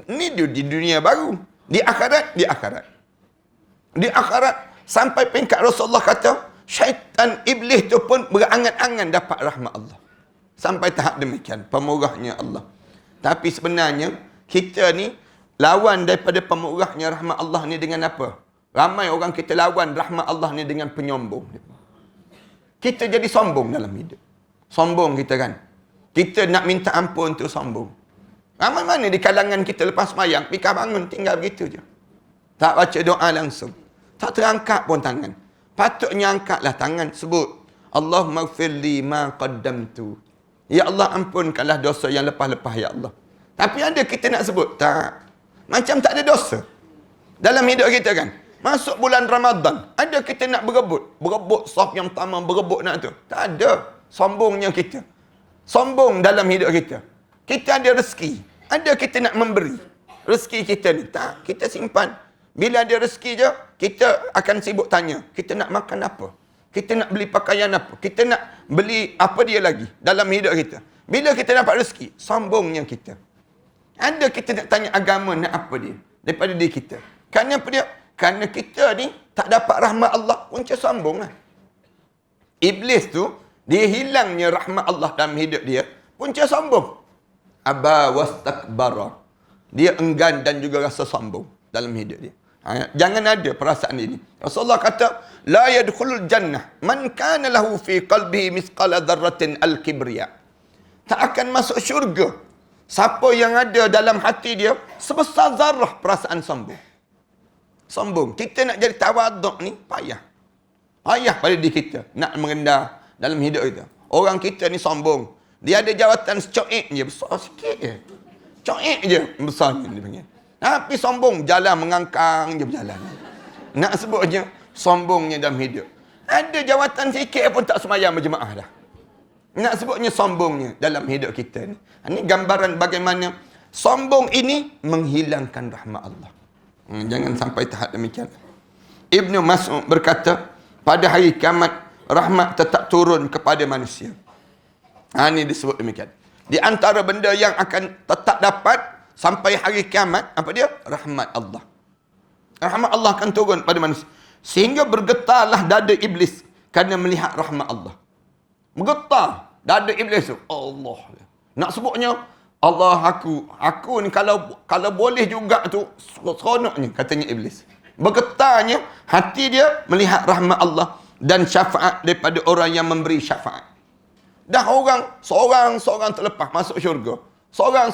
Ini di dunia baru. Di akhirat. Di akhirat, sampai peringkat Rasulullah kata, syaitan iblis tu pun berangan-angan dapat rahmat Allah. Sampai tahap demikian. Pemurahnya Allah. Tapi sebenarnya, kita ni lawan daripada pemurahnya rahmat Allah ni dengan apa? Ramai orang kita lawan rahmat Allah ni dengan penyombong. Kita jadi sombong dalam hidup. Sombong kita kan. Kita nak minta ampun tu sombong. Ramai mana di kalangan kita lepas semayang, fikir bangun tinggal begitu je. Tak baca doa langsung. Tak terangkat pun tangan. Patutnya angkatlah tangan sebut. Allahumma gfirli ma qaddamtu. Ya Allah ampunkanlah dosa yang lepas-lepas ya Allah. Tapi ada kita nak sebut? Tak. Macam tak ada dosa. Dalam hidup kita kan. Masuk bulan Ramadan. Ada kita nak berebut. Berebut saf yang pertama, berebut nak tu. Tak ada. Sombongnya kita. Sombong dalam hidup kita. Kita ada rezeki. Ada kita nak memberi. Rezeki kita ni. Tak. Kita simpan. Bila ada rezeki je, kita akan sibuk tanya. Kita nak makan apa? Kita nak beli pakaian apa? Kita nak beli apa dia lagi dalam hidup kita. Bila kita dapat rezeki, sombongnya kita. Ada kita nak tanya agama nak apa dia? Daripada diri kita. Kerana apa dia? Kerana kita ni tak dapat rahmat Allah, punca sombong lah. Iblis tu, dia hilangnya rahmat Allah dalam hidup dia, punca sombong. Aba wastakbara. Dia enggan dan juga rasa sombong dalam hidup dia. Jangan ada perasaan ini. Rasulullah kata, la yadkhulul jannah man kana lahu fi qalbihi misqala dzarratin al-kibriya. Tak akan masuk syurga siapa yang ada dalam hati dia sebesar zarah perasaan sombong. Sombong. Kita nak jadi tawaduk ni payah. Payah pada diri kita nak merendah dalam hidup kita. Orang kita ni sombong. Dia ada jawatan secoik je, besar sikit je. Coik je besar ni dia panggil. Tapi sombong, jalan mengangkang je berjalan. Nak sebutnya, sombongnya dalam hidup. Ada jawatan sikit pun tak semayang berjemaah dah. Nak sebutnya sombongnya dalam hidup kita ni. Ini gambaran bagaimana sombong ini menghilangkan rahmat Allah. Jangan sampai tahap demikian. Ibnu Mas'ud berkata, pada hari kiamat, rahmat tetap turun kepada manusia. Ini disebut demikian. Di antara benda yang akan tetap dapat sampai hari kiamat, apa dia? Rahmat Allah. Rahmat Allah akan turun pada manusia. Sehingga bergetarlah dada iblis kerana melihat rahmat Allah. Bergetar dada iblis tu. Allah. Nak sebutnya, Allah aku ni kalau boleh juga tu, seronoknya, katanya iblis. Bergetarnya hati dia melihat rahmat Allah dan syafaat daripada orang yang memberi syafaat. Dah orang, seorang terlepas masuk syurga. Seorang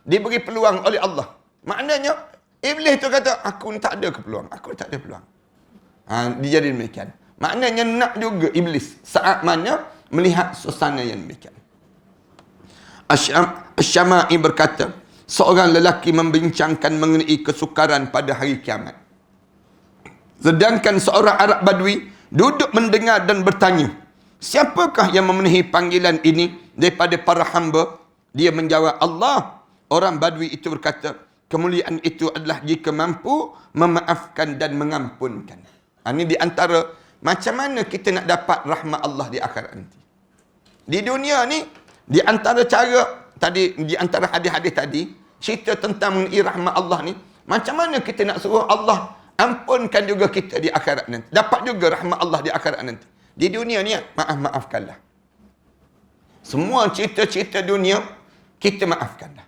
diberi peluang oleh Allah. Maknanya, iblis tu kata, aku ni tak ada peluang. Dia jadi demikian. Maknanya nak juga iblis saat mana melihat suasana yang demikian. Asy-Syama'i berkata, seorang lelaki membincangkan mengenai kesukaran pada hari kiamat. Sedangkan seorang Arab Badui duduk mendengar dan bertanya, siapakah yang memenuhi panggilan ini daripada para hamba? Dia menjawab, Allah. Orang Badui itu berkata, kemuliaan itu adalah jika mampu memaafkan dan mengampunkan. Ini di antara macam mana kita nak dapat rahmat Allah di akhirat nanti. Di dunia ni, di antara cara tadi, di antara hadis-hadis tadi, cerita tentang mengenai rahmat Allah ni, macam mana kita nak suruh Allah ampunkan juga kita di akhirat nanti. Dapat juga rahmat Allah di akhirat nanti. Di dunia ni, maafkanlah. Semua cerita-cerita dunia, kita maafkanlah.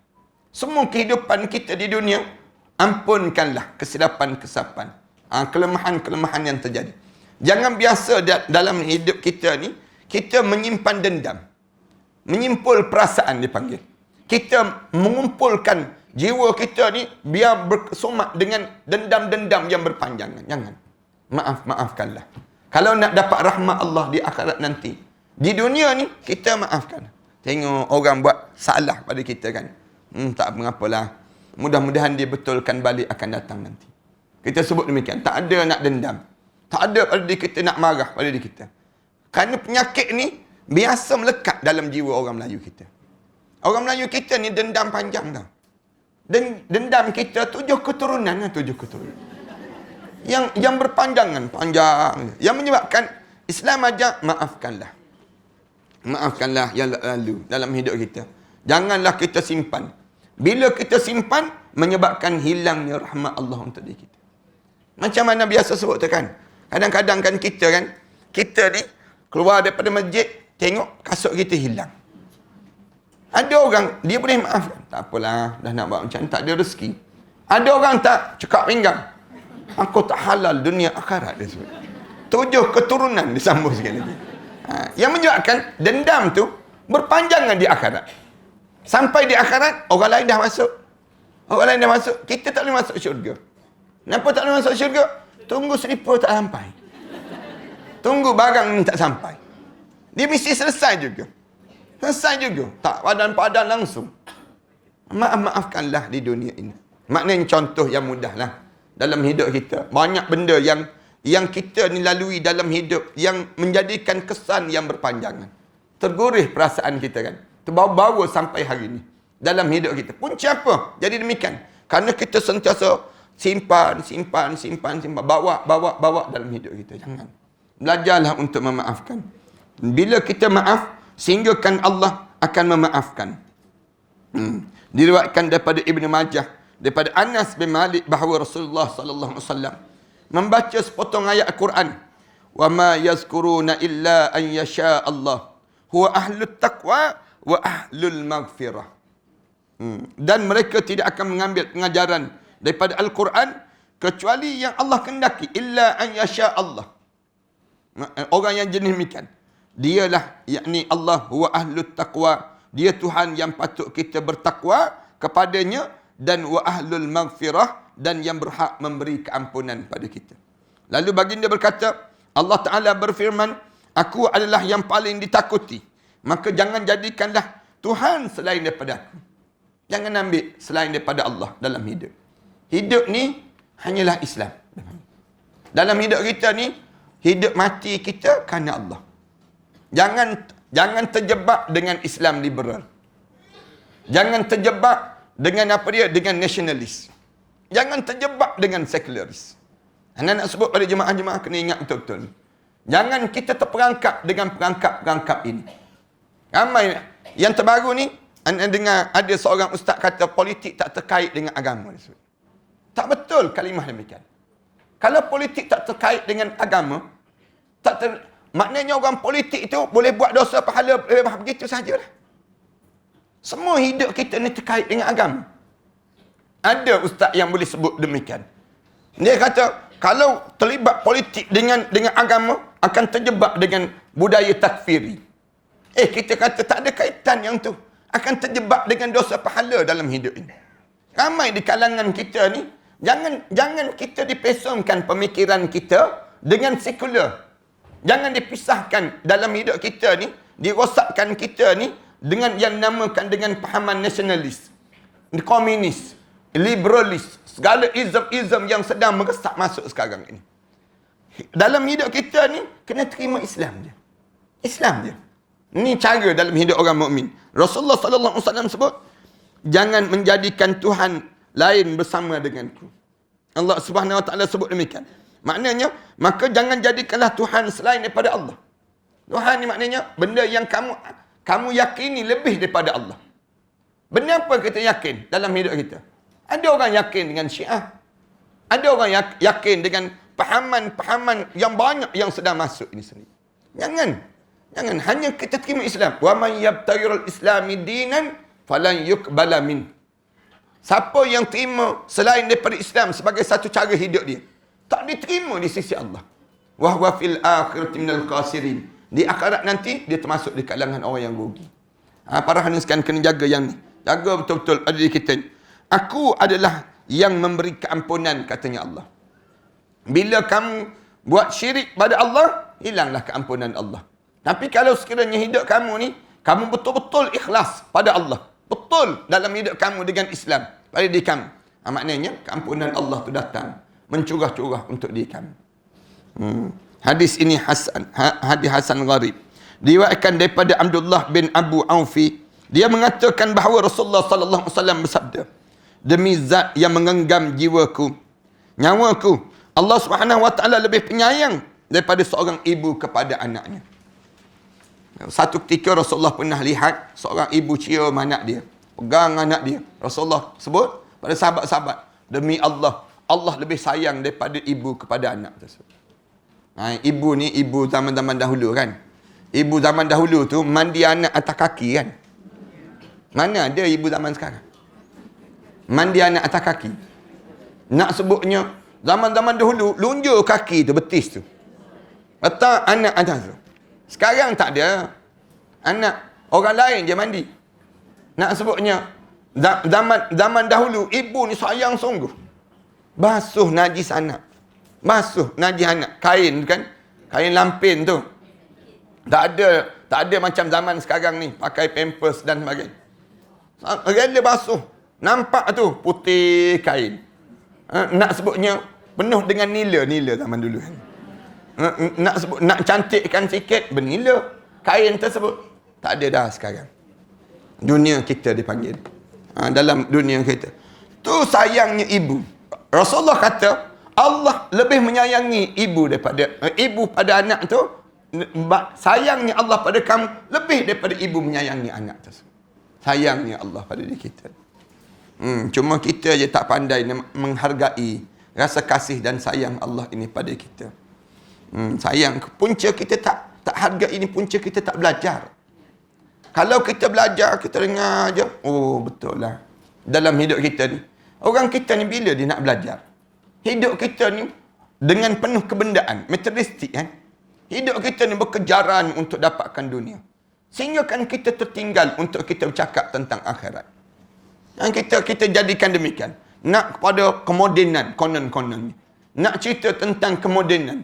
Semua kehidupan kita di dunia, ampunkanlah kesilapan-kesilapan. Kelemahan-kelemahan yang terjadi. Jangan biasa dalam hidup kita ni, kita menyimpan dendam. Menyimpul perasaan dipanggil. Kita mengumpulkan jiwa kita ni, biar bersumak dengan dendam-dendam yang berpanjangan. Jangan. Maafkanlah. Kalau nak dapat rahmat Allah di akhirat nanti, di dunia ni, kita maafkan. Tengok orang buat salah pada kita kan. Tak mengapalah. Mudah-mudahan dia betulkan balik akan datang nanti. Kita sebut demikian. Tak ada nak dendam. Tak ada pada diri kita nak marah pada diri kita. Kerana penyakit ni biasa melekat dalam jiwa orang Melayu kita. Orang Melayu kita ni dendam panjang tau. Dendam kita 7 keturunan lah, 7 keturunan. Yang berpanjangan, panjang. Yang menyebabkan Islam ajar, maafkanlah. Maafkanlah yang lalu dalam hidup kita. Janganlah kita simpan. Bila kita simpan, menyebabkan hilangnya rahmat Allah untuk diri kita. Macam mana biasa sebut tu kan? Kadang-kadang kan kita ni, keluar daripada masjid, tengok kasut kita hilang. Ada orang, dia boleh maafkan. Tak apalah, dah nak buat macam ni, tak ada rezeki. Ada orang tak cekak pinggang. Aku tak halal dunia akhirat, dia sebut. 7 keturunan disambung sekali lagi. Yang menyebabkan dendam tu berpanjangan di akhirat. Sampai di akhirat, orang lain dah masuk. Orang lain dah masuk. Kita tak boleh masuk syurga. Kenapa tak boleh masuk syurga? Tunggu selipar tak sampai. Tunggu barang ni tak sampai. Dia mesti selesai juga. Selesai juga. Tak padan-padan langsung. Maafkanlah di dunia ini. Maknanya contoh yang mudah lah. Dalam hidup kita. Banyak benda yang kita ni lalui dalam hidup yang menjadikan kesan yang berpanjangan. Tergurih perasaan kita kan. Terbawa-bawa sampai hari ni. Dalam hidup kita. Punca apa? Jadi demikian. Kerana kita sentiasa simpan. Bawa dalam hidup kita. Jangan. Belajarlah untuk memaafkan. Bila kita maaf, sehinggakan Allah akan memaafkan. Diriwayatkan daripada Ibnu Majah, daripada Anas bin Malik bahawa Rasulullah sallallahu alaihi wasallam membaca sepotong ayat Al-Quran. Wa ma yazkuruna illa an yasha Allah. Huwa ahlut taqwa wa ahlul maghfirah. Dan mereka tidak akan mengambil pengajaran daripada Al-Quran kecuali yang Allah kehendaki. Illa an yasha Allah. Orang yang jenis demikian. Dialah, yakni Allah, huwa ahlut taqwa. Dia Tuhan yang patut kita bertakwa kepadanya. Dan wa ahlul maghfirah, dan yang berhak memberi keampunan pada kita. Lalu baginda berkata, Allah Ta'ala berfirman, aku adalah yang paling ditakuti. Maka jangan jadikanlah Tuhan selain daripada aku. Jangan ambil selain daripada Allah dalam hidup. Hidup ni hanyalah Islam. Dalam hidup kita ni, hidup mati kita kerana Allah. Jangan terjebak dengan Islam liberal. Jangan terjebak dengan apa dia? Dengan nasionalis. Jangan terjebak dengan sekularis. Anda nak sebut pada jemaah-jemaah kena ingat betul-betul ni. Jangan kita terperangkap dengan perangkap-perangkap ini. Ramai yang terbaru ni, anda dengar ada seorang ustaz kata politik tak terkait dengan agama. Tak betul kalimah demikian. Kalau politik tak terkait dengan agama, maknanya orang politik itu boleh buat dosa pahala begitu sajalah. Semua hidup kita ni terkait dengan agama. Ada ustaz yang boleh sebut demikian. Dia kata, kalau terlibat politik dengan agama, akan terjebak dengan budaya takfiri. Kita kata tak ada kaitan yang tu. Akan terjebak dengan dosa pahala dalam hidup ini. Ramai di kalangan kita ni, jangan kita dipesongkan pemikiran kita dengan sekular. Jangan dipisahkan dalam hidup kita ni, dirosakkan kita ni, dengan yang namakan dengan pahaman nasionalis, komunis, liberalis, segala ism yang sedang meresap masuk sekarang ini. Dalam hidup kita ni, kena terima Islam je. Islam je. Ini cara dalam hidup orang mukmin. Rasulullah sallallahu alaihi wasallam sebut, jangan menjadikan Tuhan lain bersama denganku. Allah Subhanahu wa taala sebut demikian. Maknanya, maka jangan jadikanlah Tuhan selain daripada Allah. Tuhan ni maknanya benda yang kamu yakini lebih daripada Allah. Benda apa kita yakin dalam hidup kita? Ada orang yakin dengan Syiah. Ada orang yakin dengan pahaman-pahaman yang banyak yang sedang masuk ini sendiri. Jangan hanya kita terima Islam. Wa man yabtaghirul islami dinan falan yuqbala min. Siapa yang terima selain daripada Islam sebagai satu cara hidup dia, tak diterima di sisi Allah. Wa huwa fil akhirati minal khasirin. Di akhirat nanti, dia termasuk di kalangan orang yang rugi. Para hadirin sekalian kena jaga yang ni. Jaga betul-betul pada diri kita ni. Aku adalah yang memberi keampunan, katanya Allah. Bila kamu buat syirik pada Allah, hilanglah keampunan Allah. Tapi kalau sekiranya hidup kamu ni, kamu betul-betul ikhlas pada Allah. Betul dalam hidup kamu dengan Islam. Pada diri kamu. Maknanya, keampunan Allah tu datang. Mencurah-curah untuk diri kamu. Hadis ini hadis hasan gharib. Diriwayatkan daripada Abdullah bin Abu Aufi, dia mengatakan bahawa Rasulullah sallallahu alaihi wasallam bersabda, demi zat yang mengenggam jiwaku, nyawaku, Allah Subhanahu wa taala lebih penyayang daripada seorang ibu kepada anaknya. Satu ketika Rasulullah pernah lihat seorang ibu cium anak dia, pegang anak dia. Rasulullah sebut pada sahabat-sahabat, demi Allah, Allah lebih sayang daripada ibu kepada anak tersebut. Ibu ni ibu zaman-zaman dahulu kan. Ibu zaman dahulu tu mandi anak atas kaki kan. Mana ada ibu zaman sekarang mandi anak atas kaki. Nak sebutnya zaman-zaman dahulu lunjur kaki tu, betis tu, letak anak atas tu. Sekarang tak ada. Anak orang lain je mandi. Nak sebutnya zaman dahulu ibu ni sayang sungguh. Basuh najis anak. Basuh najis anak. Kain kan? Kain lampin tu. Tak ada macam zaman sekarang ni pakai pampers dan sebagainya. Rela basuh. Nampak tu putih kain. Nak sebutnya penuh dengan nila zaman dulu. Nak sebut, nak cantikkan sikit bernila kain tersebut. Tak ada dah sekarang. Dunia kita dipanggil. Dalam dunia kita. Tu sayangnya ibu. Rasulullah kata Allah lebih menyayangi ibu daripada ibu pada anak tu. Sayangnya Allah pada kamu lebih daripada ibu menyayangi anak tersebut. Sayangnya Allah pada diri kita. Cuma kita je tak pandai menghargai rasa kasih dan sayang Allah ini pada kita. Sayang, punca kita tak hargai ini, punca kita tak belajar. Kalau kita belajar, kita dengar je, oh betul lah. Dalam hidup kita ni, orang kita ni bila dia nak belajar? Hidup kita ni dengan penuh kebendaan, materialistik kan? Hidup kita ni berkejaran untuk dapatkan dunia. Sehingga kan kita tertinggal untuk kita bercakap tentang akhirat. Dan kita jadikan demikian. Nak kepada kemodenan, konon-konon. Nak cerita tentang kemodenan.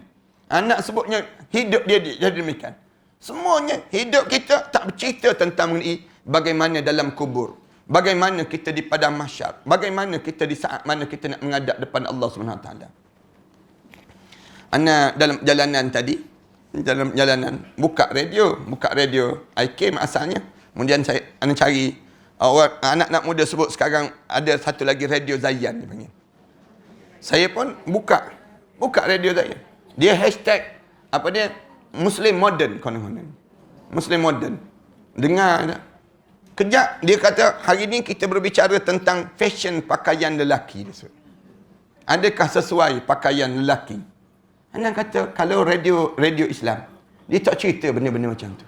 Nak sebutnya hidup dia jadi demikian. Semuanya hidup kita tak bercerita tentang mengenai bagaimana dalam kubur. Bagaimana kita di padang mahsyar. Bagaimana kita di saat mana kita nak menghadap depan Allah SWT. Anak dalam jalanan tadi, dalam jalanan buka radio IK asalnya. Kemudian anak cari anak-anak muda sebut sekarang ada satu lagi radio Zayan dipanggil. Saya pun buka radio Zayan. Dia hashtag apa dia? Muslim modern konon-konon. Muslim modern. Dengar kejap dia kata hari ni kita berbicara tentang fashion pakaian lelaki. Adakah sesuai pakaian lelaki? Anak kata kalau radio Islam dia tak cerita benda-benda macam tu.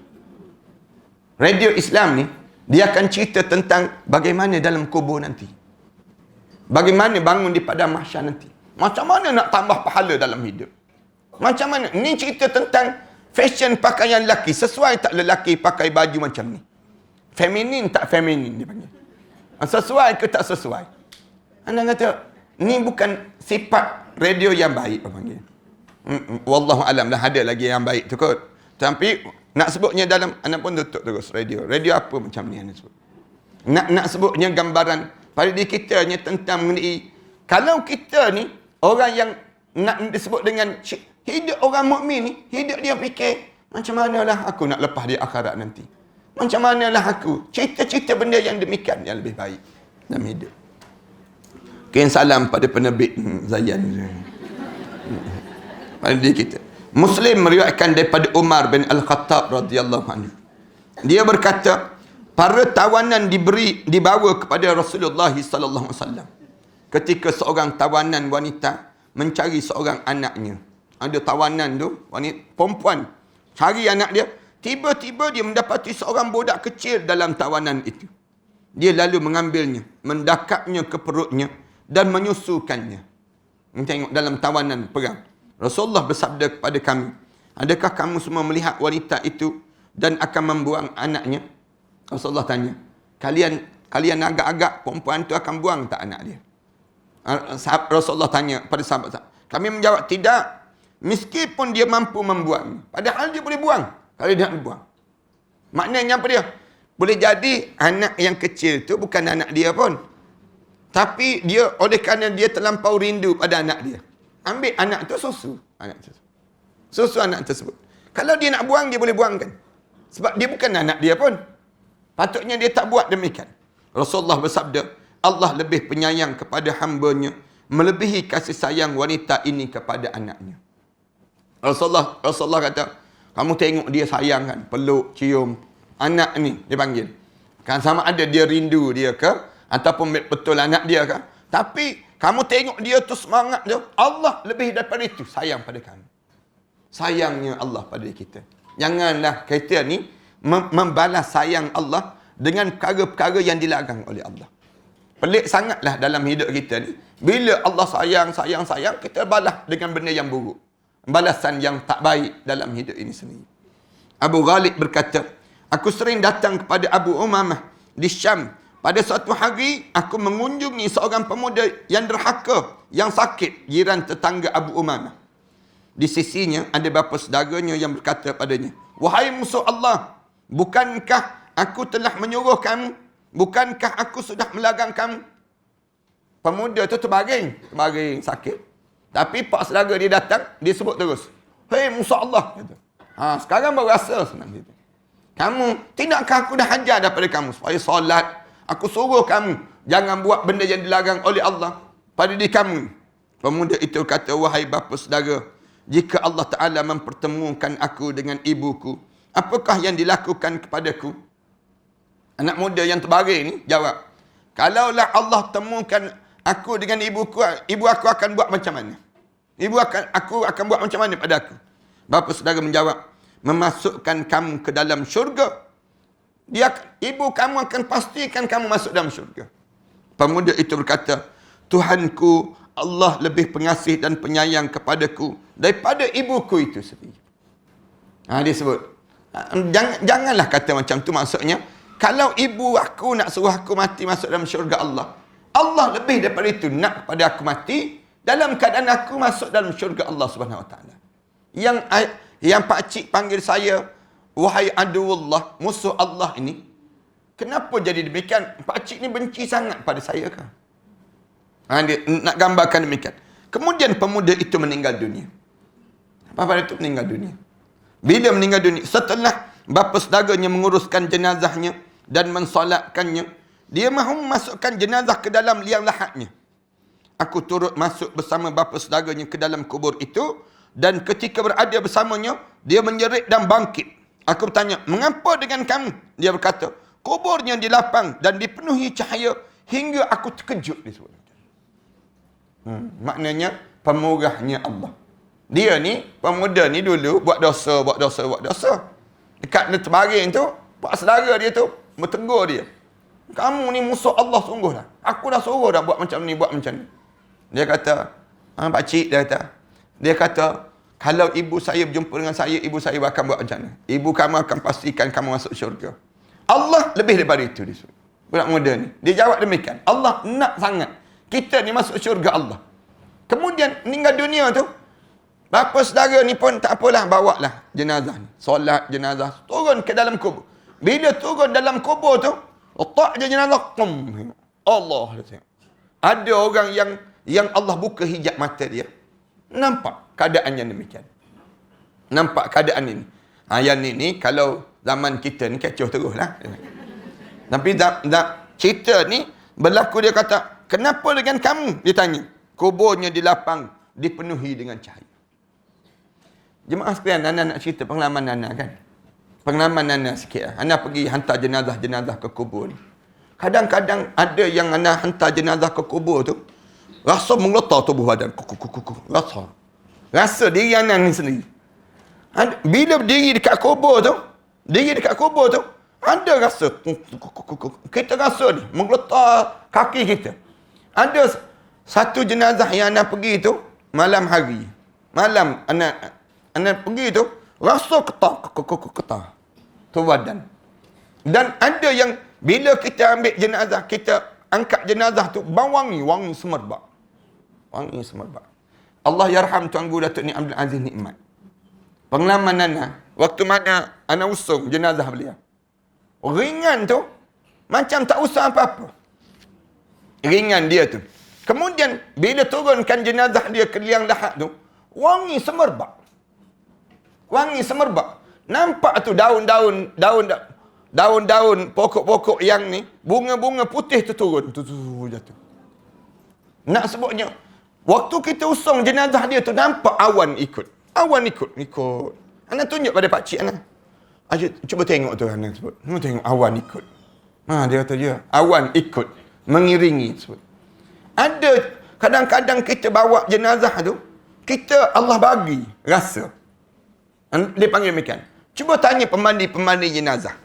Radio Islam ni dia akan cerita tentang bagaimana dalam kubur nanti. Bagaimana bangun di padang mahsyar nanti. Macam mana nak tambah pahala dalam hidup. Macam mana? Ni cerita tentang fashion pakaian lelaki. Sesuai tak lelaki pakai baju macam ni? Feminin tak feminin dia panggil. Sesuai ke tak sesuai? Anak kata, ni bukan sifat radio yang baik dia panggil. Wallahu alam lah, ada lagi yang baik tu kot. Tapi nak sebutnya dalam, anak pun tutup terus radio. Radio apa macam ni anak sebut. Nak sebutnya gambaran pada diri kita tentang mengenai kalau kita ni orang yang nak disebut dengan hidup orang mukmin ni, hidup dia fikir macam manalah aku nak lepas di akhirat nanti. Macam manalah aku cerita-cerita benda yang demikian yang lebih baik dalam hidup. Kirim salam pada penerbit Zayan. Pada diri kita. Muslim meriwayatkan daripada Umar bin Al-Khattab radhiyallahu anhu. Dia berkata, para tawanan dibawa kepada Rasulullah sallallahu alaihi wasallam. Ketika seorang tawanan wanita mencari seorang anaknya. Ada tawanan tu, wanita perempuan cari anak dia, tiba-tiba dia mendapati seorang budak kecil dalam tawanan itu. Dia lalu mengambilnya, mendakapnya ke perutnya dan menyusukannya. Tengok dalam tawanan perang. Rasulullah bersabda kepada kami, adakah kamu semua melihat wanita itu dan akan membuang anaknya? Rasulullah tanya, kalian agak-agak perempuan itu akan buang tak anak dia? Rasulullah tanya pada sahabat, kami menjawab tidak, meskipun dia mampu membuang. Padahal dia boleh buang kalau dia nak buang. Maknanya apa dia? Boleh jadi anak yang kecil tu bukan anak dia pun, tapi dia oleh kerana dia terlampau rindu pada anak dia, ambil anak tu susu anak tersebut. Kalau dia nak buang, dia boleh buangkan. Sebab dia bukan anak dia pun. Patutnya dia tak buat demikian. Rasulullah bersabda, Allah lebih penyayang kepada hamba-Nya melebihi kasih sayang wanita ini kepada anaknya. Rasulullah kata, kamu tengok dia sayang kan, peluk, cium anak ni dia panggil. Kan sama ada dia rindu dia ke ataupun betul anak dia ke. Tapi kamu tengok dia tu semangat dia, Allah lebih daripada itu sayang pada kamu. Sayangnya Allah pada kita. Janganlah kita ni membalas sayang Allah dengan perkara-perkara yang dilarang oleh Allah. Pelik sangatlah dalam hidup kita ni. Bila Allah sayang, kita balas dengan benda yang buruk. Balasan yang tak baik dalam hidup ini sendiri. Abu Ghalib berkata, aku sering datang kepada Abu Umamah di Syam. Pada suatu hari, aku mengunjungi seorang pemuda yang derhaka, yang sakit, jiran tetangga Abu Umamah. Di sisinya ada bapa saudaranya yang berkata padanya, wahai musuh Allah, bukankah aku telah menyuruh kamu? Bukankah aku sudah melarang kamu? Pemuda tu terbaring sakit. Tapi pak saudara dia datang, dia sebut terus, hei musuh Allah. Kata. Sekarang baru rasa senang gitu. Kamu, tidakkah aku dah ajar daripada kamu supaya solat? Aku suruh kamu jangan buat benda yang dilarang oleh Allah pada diri kamu. Pemuda itu kata, wahai bapa saudara, jika Allah Ta'ala mempertemukan aku dengan ibuku, apakah yang dilakukan kepadaku? Anak muda yang terbaring ni jawab, kalaulah Allah temukan aku dengan ibuku, ibu aku akan buat macam mana? Aku akan buat macam mana pada aku? Bapa saudara menjawab, memasukkan kamu ke dalam syurga. Ibu kamu akan pastikan kamu masuk dalam syurga. Pemuda itu berkata, Tuhanku, Allah lebih pengasih dan penyayang kepadaku daripada ibuku itu sendiri. Dia sebut, janganlah kata macam tu. Maksudnya, kalau ibu aku nak suruh aku mati masuk dalam syurga Allah, Allah lebih daripada itu nak pada aku mati dalam keadaan aku masuk dalam syurga Allah Subhanahu Wa Taala. Yang pak cik panggil saya, wahai aduwullah, musuh Allah ini, kenapa jadi demikian? Pak cik ni benci sangat pada saya ke? Dia nak gambarkan demikian. Kemudian pemuda itu meninggal dunia. Bapa itu meninggal dunia. Bila meninggal dunia, setelah bapa saudaranya menguruskan jenazahnya dan mensolatkannya, dia mahu memasukkan jenazah ke dalam liang lahatnya. Aku turut masuk bersama bapa saudaranya ke dalam kubur itu, dan ketika berada bersamanya, dia menjerit dan bangkit. Aku bertanya, mengapa dengan kamu? Dia berkata, kuburnya dilapang dan dipenuhi cahaya hingga aku terkejut. Maknanya, pemurahnya Allah. Dia ni, pemuda ni dulu buat dosa. Dekat dia terbaring tu, pak saudara dia tu bertegur dia. Kamu ni musuh Allah sungguh lah. Aku dah suruh dah buat macam ni, buat macam ni. Dia kata, pakcik dia kata, kalau ibu saya berjumpa dengan saya, ibu saya akan buat macam mana? Ibu kamu akan pastikan kamu masuk syurga. Allah lebih daripada itu. Budak muda ni. Dia jawab demikian. Allah nak sangat kita ni masuk syurga Allah. Kemudian meninggal dunia tu, bapa saudara ni pun tak apalah, bawalah jenazah ni. Solat jenazah, turun ke dalam kubur. Bila turun dalam kubur tu, letak je jenazah. Allah. Ada orang yang Allah buka hijab mata dia. Nampak keadaan yang demikian. Nampak keadaan ini. Yang ini kalau zaman kita ni kecoh terus lah. Tapi cerita ni berlaku, dia kata, kenapa dengan kamu? Dia tanya. Kuburnya dilapang, dipenuhi dengan cahaya. Jemaah sekalian, Nana nak cerita pengalaman Nana kan? Pengalaman Nana sikit lah. Nana pergi hantar jenazah ke kubur ni. Kadang-kadang ada yang Nana hantar jenazah ke kubur tu, rasa menggetar tubuh badan. Rasa diri Nana ni sendiri. Bila berdiri dekat kubur tu, ada rasa. Kita rasa ni, menggetar kaki kita. Ada satu jenazah yang Nana pergi tu, malam hari. Malam anak pergi tu, rasa ketar tu badan. Dan ada yang bila kita ambil jenazah, kita angkat jenazah tu, wangi semerbak. Allah yarham Tuanku Datuk Ni Abdul Aziz Nikmat. Pengalaman Nana, waktu mana Ana usung jenazah beliau, ringan tu, macam tak usah apa-apa. Ringan dia tu. Kemudian, bila turunkan jenazah dia ke liang lahat tu, wangi semerbak. Nampak tu daun-daun pokok-pokok yang ni, bunga-bunga putih tu turun. Jatuh. Nak sebutnya, waktu kita usung jenazah dia tu, nampak awan ikut. Ana tunjuk pada pakcik Ana. Cuba tengok tu Ana sebut. Cuba tengok awan ikut. Dia kata dia, awan ikut. Mengiringi sebut. Ada kadang-kadang kita bawa jenazah tu, kita Allah bagi rasa. Dia panggil demikian. Cuba tanya pemandi jenazah.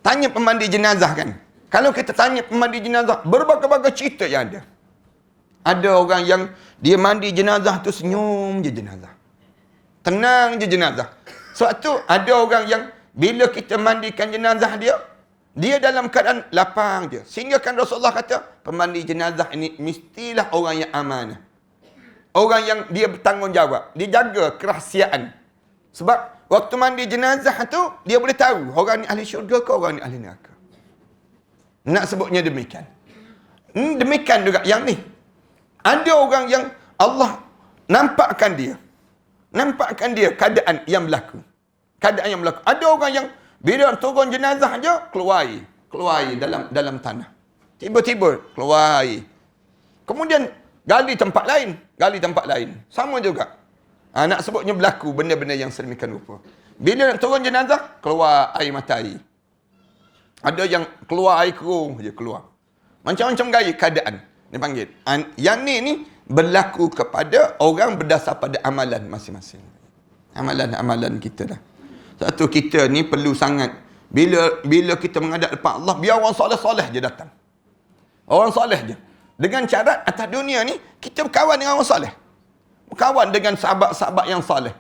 tanya pemandi jenazah kan. Kalau kita tanya pemandi jenazah, berbagai-bagai cerita yang ada. Ada orang yang dia mandi jenazah tu senyum je jenazah. Tenang je jenazah. Sebab tu ada orang yang bila kita mandikan jenazah dia dalam keadaan lapang je. Sehingga kan Rasulullah kata, pemandi jenazah ini mestilah orang yang amanah. Orang yang dia bertanggungjawab. Dia jaga kerahsiaan. Sebab waktu mandi jenazah tu, dia boleh tahu orang ni ahli syurga ke orang ni ahli neraka. Nak sebutnya demikian. Demikian juga yang ni. Ada orang yang Allah nampakkan dia keadaan yang berlaku. Keadaan yang berlaku. Ada orang yang bila turun jenazah je, keluar dalam tanah. Tiba-tiba keluar. Kemudian gali tempat lain. Sama juga. Nak sebutnya berlaku benda-benda yang sedemikian rupa. Bila nak turun jenazah, keluar air mata air. Ada yang keluar air kerung je keluar. Macam-macam gaya keadaan. Dia panggil. Yang ni berlaku kepada orang berdasar pada amalan masing-masing. Amalan-amalan kita dah. Satu kita ni perlu sangat. Bila kita menghadap depan Allah, biar orang soleh-soleh je datang. Orang soleh je. Dengan syarat atas dunia ni, kita berkawan dengan orang soleh. Berkawan dengan sahabat-sahabat yang soleh.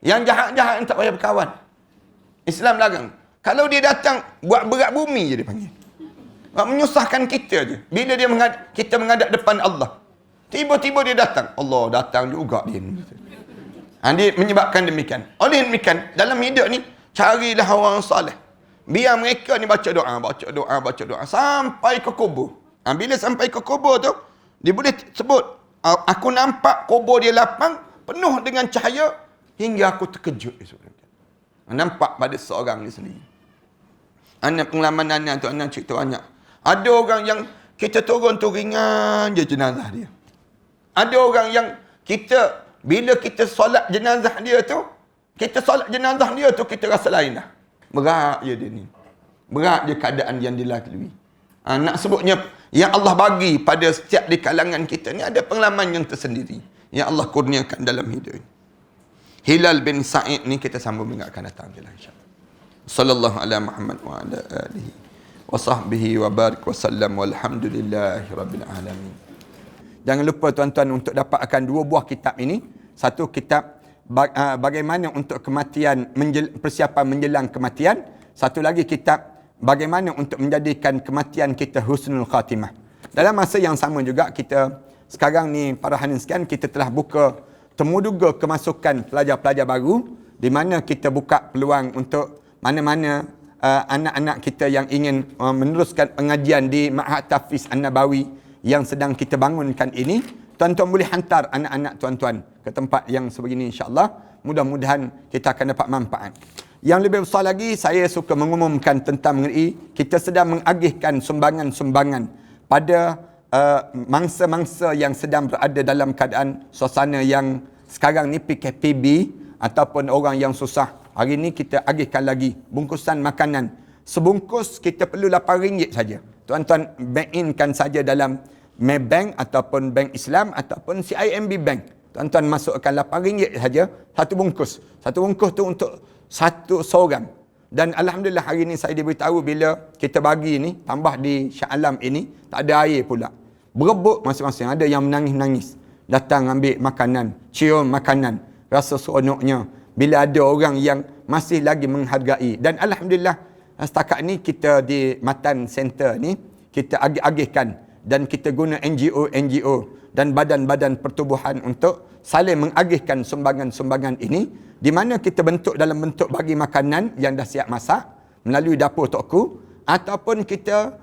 Yang jahat-jahat yang tak payah berkawan. Islam larang. Kalau dia datang, buat berat bumi je dia panggil. Menyusahkan kita je. Bila kita menghadap depan Allah. Tiba-tiba dia datang. Allah datang juga dia ni. Dia menyebabkan demikian. Oleh demikian, dalam hidup ni, carilah orang soleh. Biar mereka ni baca doa. Sampai ke kubur. Bila sampai ke kubur tu, dia boleh sebut, aku nampak kubur dia lapang, penuh dengan cahaya, hingga aku terkejut. Nampak pada seorang ni sendiri. Pengalaman anak tu, anak cerita banyak. Ada orang yang kita turun tu ringan je jenazah dia. Ada orang yang bila kita solat jenazah dia tu, kita rasa lain dah. Berat je dia ni. Berat je keadaan yang dilalui. Nak sebutnya, yang Allah bagi pada setiap di kalangan kita ni ada pengalaman yang tersendiri. Yang Allah kurniakan dalam hidup ini. Hilal bin Sa'id ni kita sambung minggu akan datang. InsyaAllah. Sallallahu ala Muhammad wa ala alihi wa sahbihi wa barik wa sallam walhamdulillahi rabbil alamin. Jangan lupa tuan-tuan untuk dapatkan 2 buah kitab ini. Satu kitab bagaimana untuk kematian, persiapan menjelang kematian. Satu lagi kitab bagaimana untuk menjadikan kematian kita husnul khatimah. Dalam masa yang sama juga kita sekarang ni para hadirin sekalian, kita telah buka temuduga kemasukan pelajar-pelajar baru, di mana kita buka peluang untuk mana-mana anak-anak kita yang ingin meneruskan pengajian di Ma'had Tahfiz An-Nabawi yang sedang kita bangunkan ini. Tuan-tuan boleh hantar anak-anak tuan-tuan ke tempat yang sebegini, insya-Allah. Mudah-mudahan kita akan dapat manfaat. Yang lebih besar lagi, saya suka mengumumkan tentang mengenai kita sedang mengagihkan sumbangan-sumbangan pada mangsa-mangsa yang sedang berada dalam keadaan suasana yang sekarang ni PKPB ataupun orang yang susah. Hari ni kita agihkan lagi bungkusan makanan. Sebungkus kita perlu RM8 saja. Tuan-tuan bank inkan saja dalam Maybank ataupun Bank Islam ataupun CIMB Bank. Tuan-tuan masukkan RM8 saja satu bungkus. Satu bungkus tu untuk satu seorang. Dan alhamdulillah hari ni saya diberitahu bila kita bagi ni, tambah di Shah Alam ini, tak ada air pula. Berebut masing-masing. Ada yang menangis-nangis. Datang ambil makanan, cium makanan. Rasa seronoknya bila ada orang yang masih lagi menghargai. Dan alhamdulillah setakat ni kita di Matan Center ni, kita agih-agihkan. Dan kita guna NGO dan badan-badan pertubuhan untuk saling mengagihkan sumbangan-sumbangan ini, di mana kita bentuk dalam bentuk bagi makanan yang dah siap masak melalui dapur tokku, ataupun kita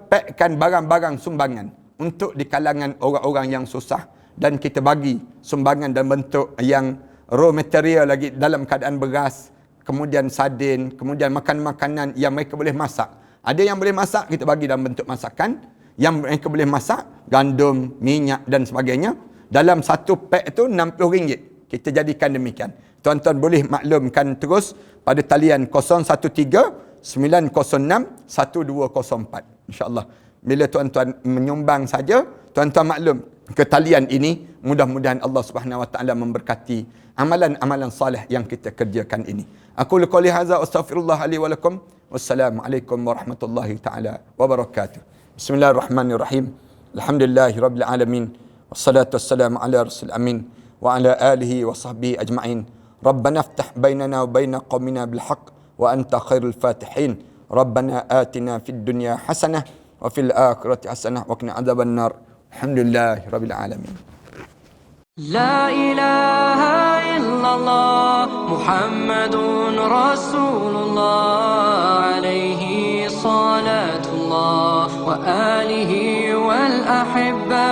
packkan barang-barang sumbangan untuk di kalangan orang-orang yang susah, dan kita bagi sumbangan dalam bentuk yang raw material lagi dalam keadaan beras, kemudian sardin, kemudian makanan-makanan yang mereka boleh masak. Ada yang boleh masak, kita bagi dalam bentuk masakan. Yang mereka boleh masak, gandum, minyak dan sebagainya. Dalam satu pack tu RM60. Kita jadikan demikian. Tuan-tuan boleh maklumkan terus pada talian 013-906-1204. InsyaAllah. Bila tuan-tuan menyumbang saja, tuan-tuan maklum ke talian ini, mudah-mudahan Allah Subhanahu Wa Taala memberkati amalan-amalan salih yang kita kerjakan ini. Aku qouli hadza astaghfirullah li wa lakum Wassalamualaikum warahmatullahi taala wabarakatuh. Bismillahirrahmanirrahim. Alhamdulillahirabbil alamin. Wassalatu wassalamu ala rasul amin wa ala alihi wa sahbihi ajma'in. Rabbana iftah bainana wa baina qaumina bil haqq wa anta khairul fatihin. Rabbana atina fid dunya hasanah wa fil akhirati hasanah wa qina adzaban nar. Alhamdulillahirabbil alamin. لا إله إلا الله محمد رسول الله عليه صلاة الله وآله والأحبة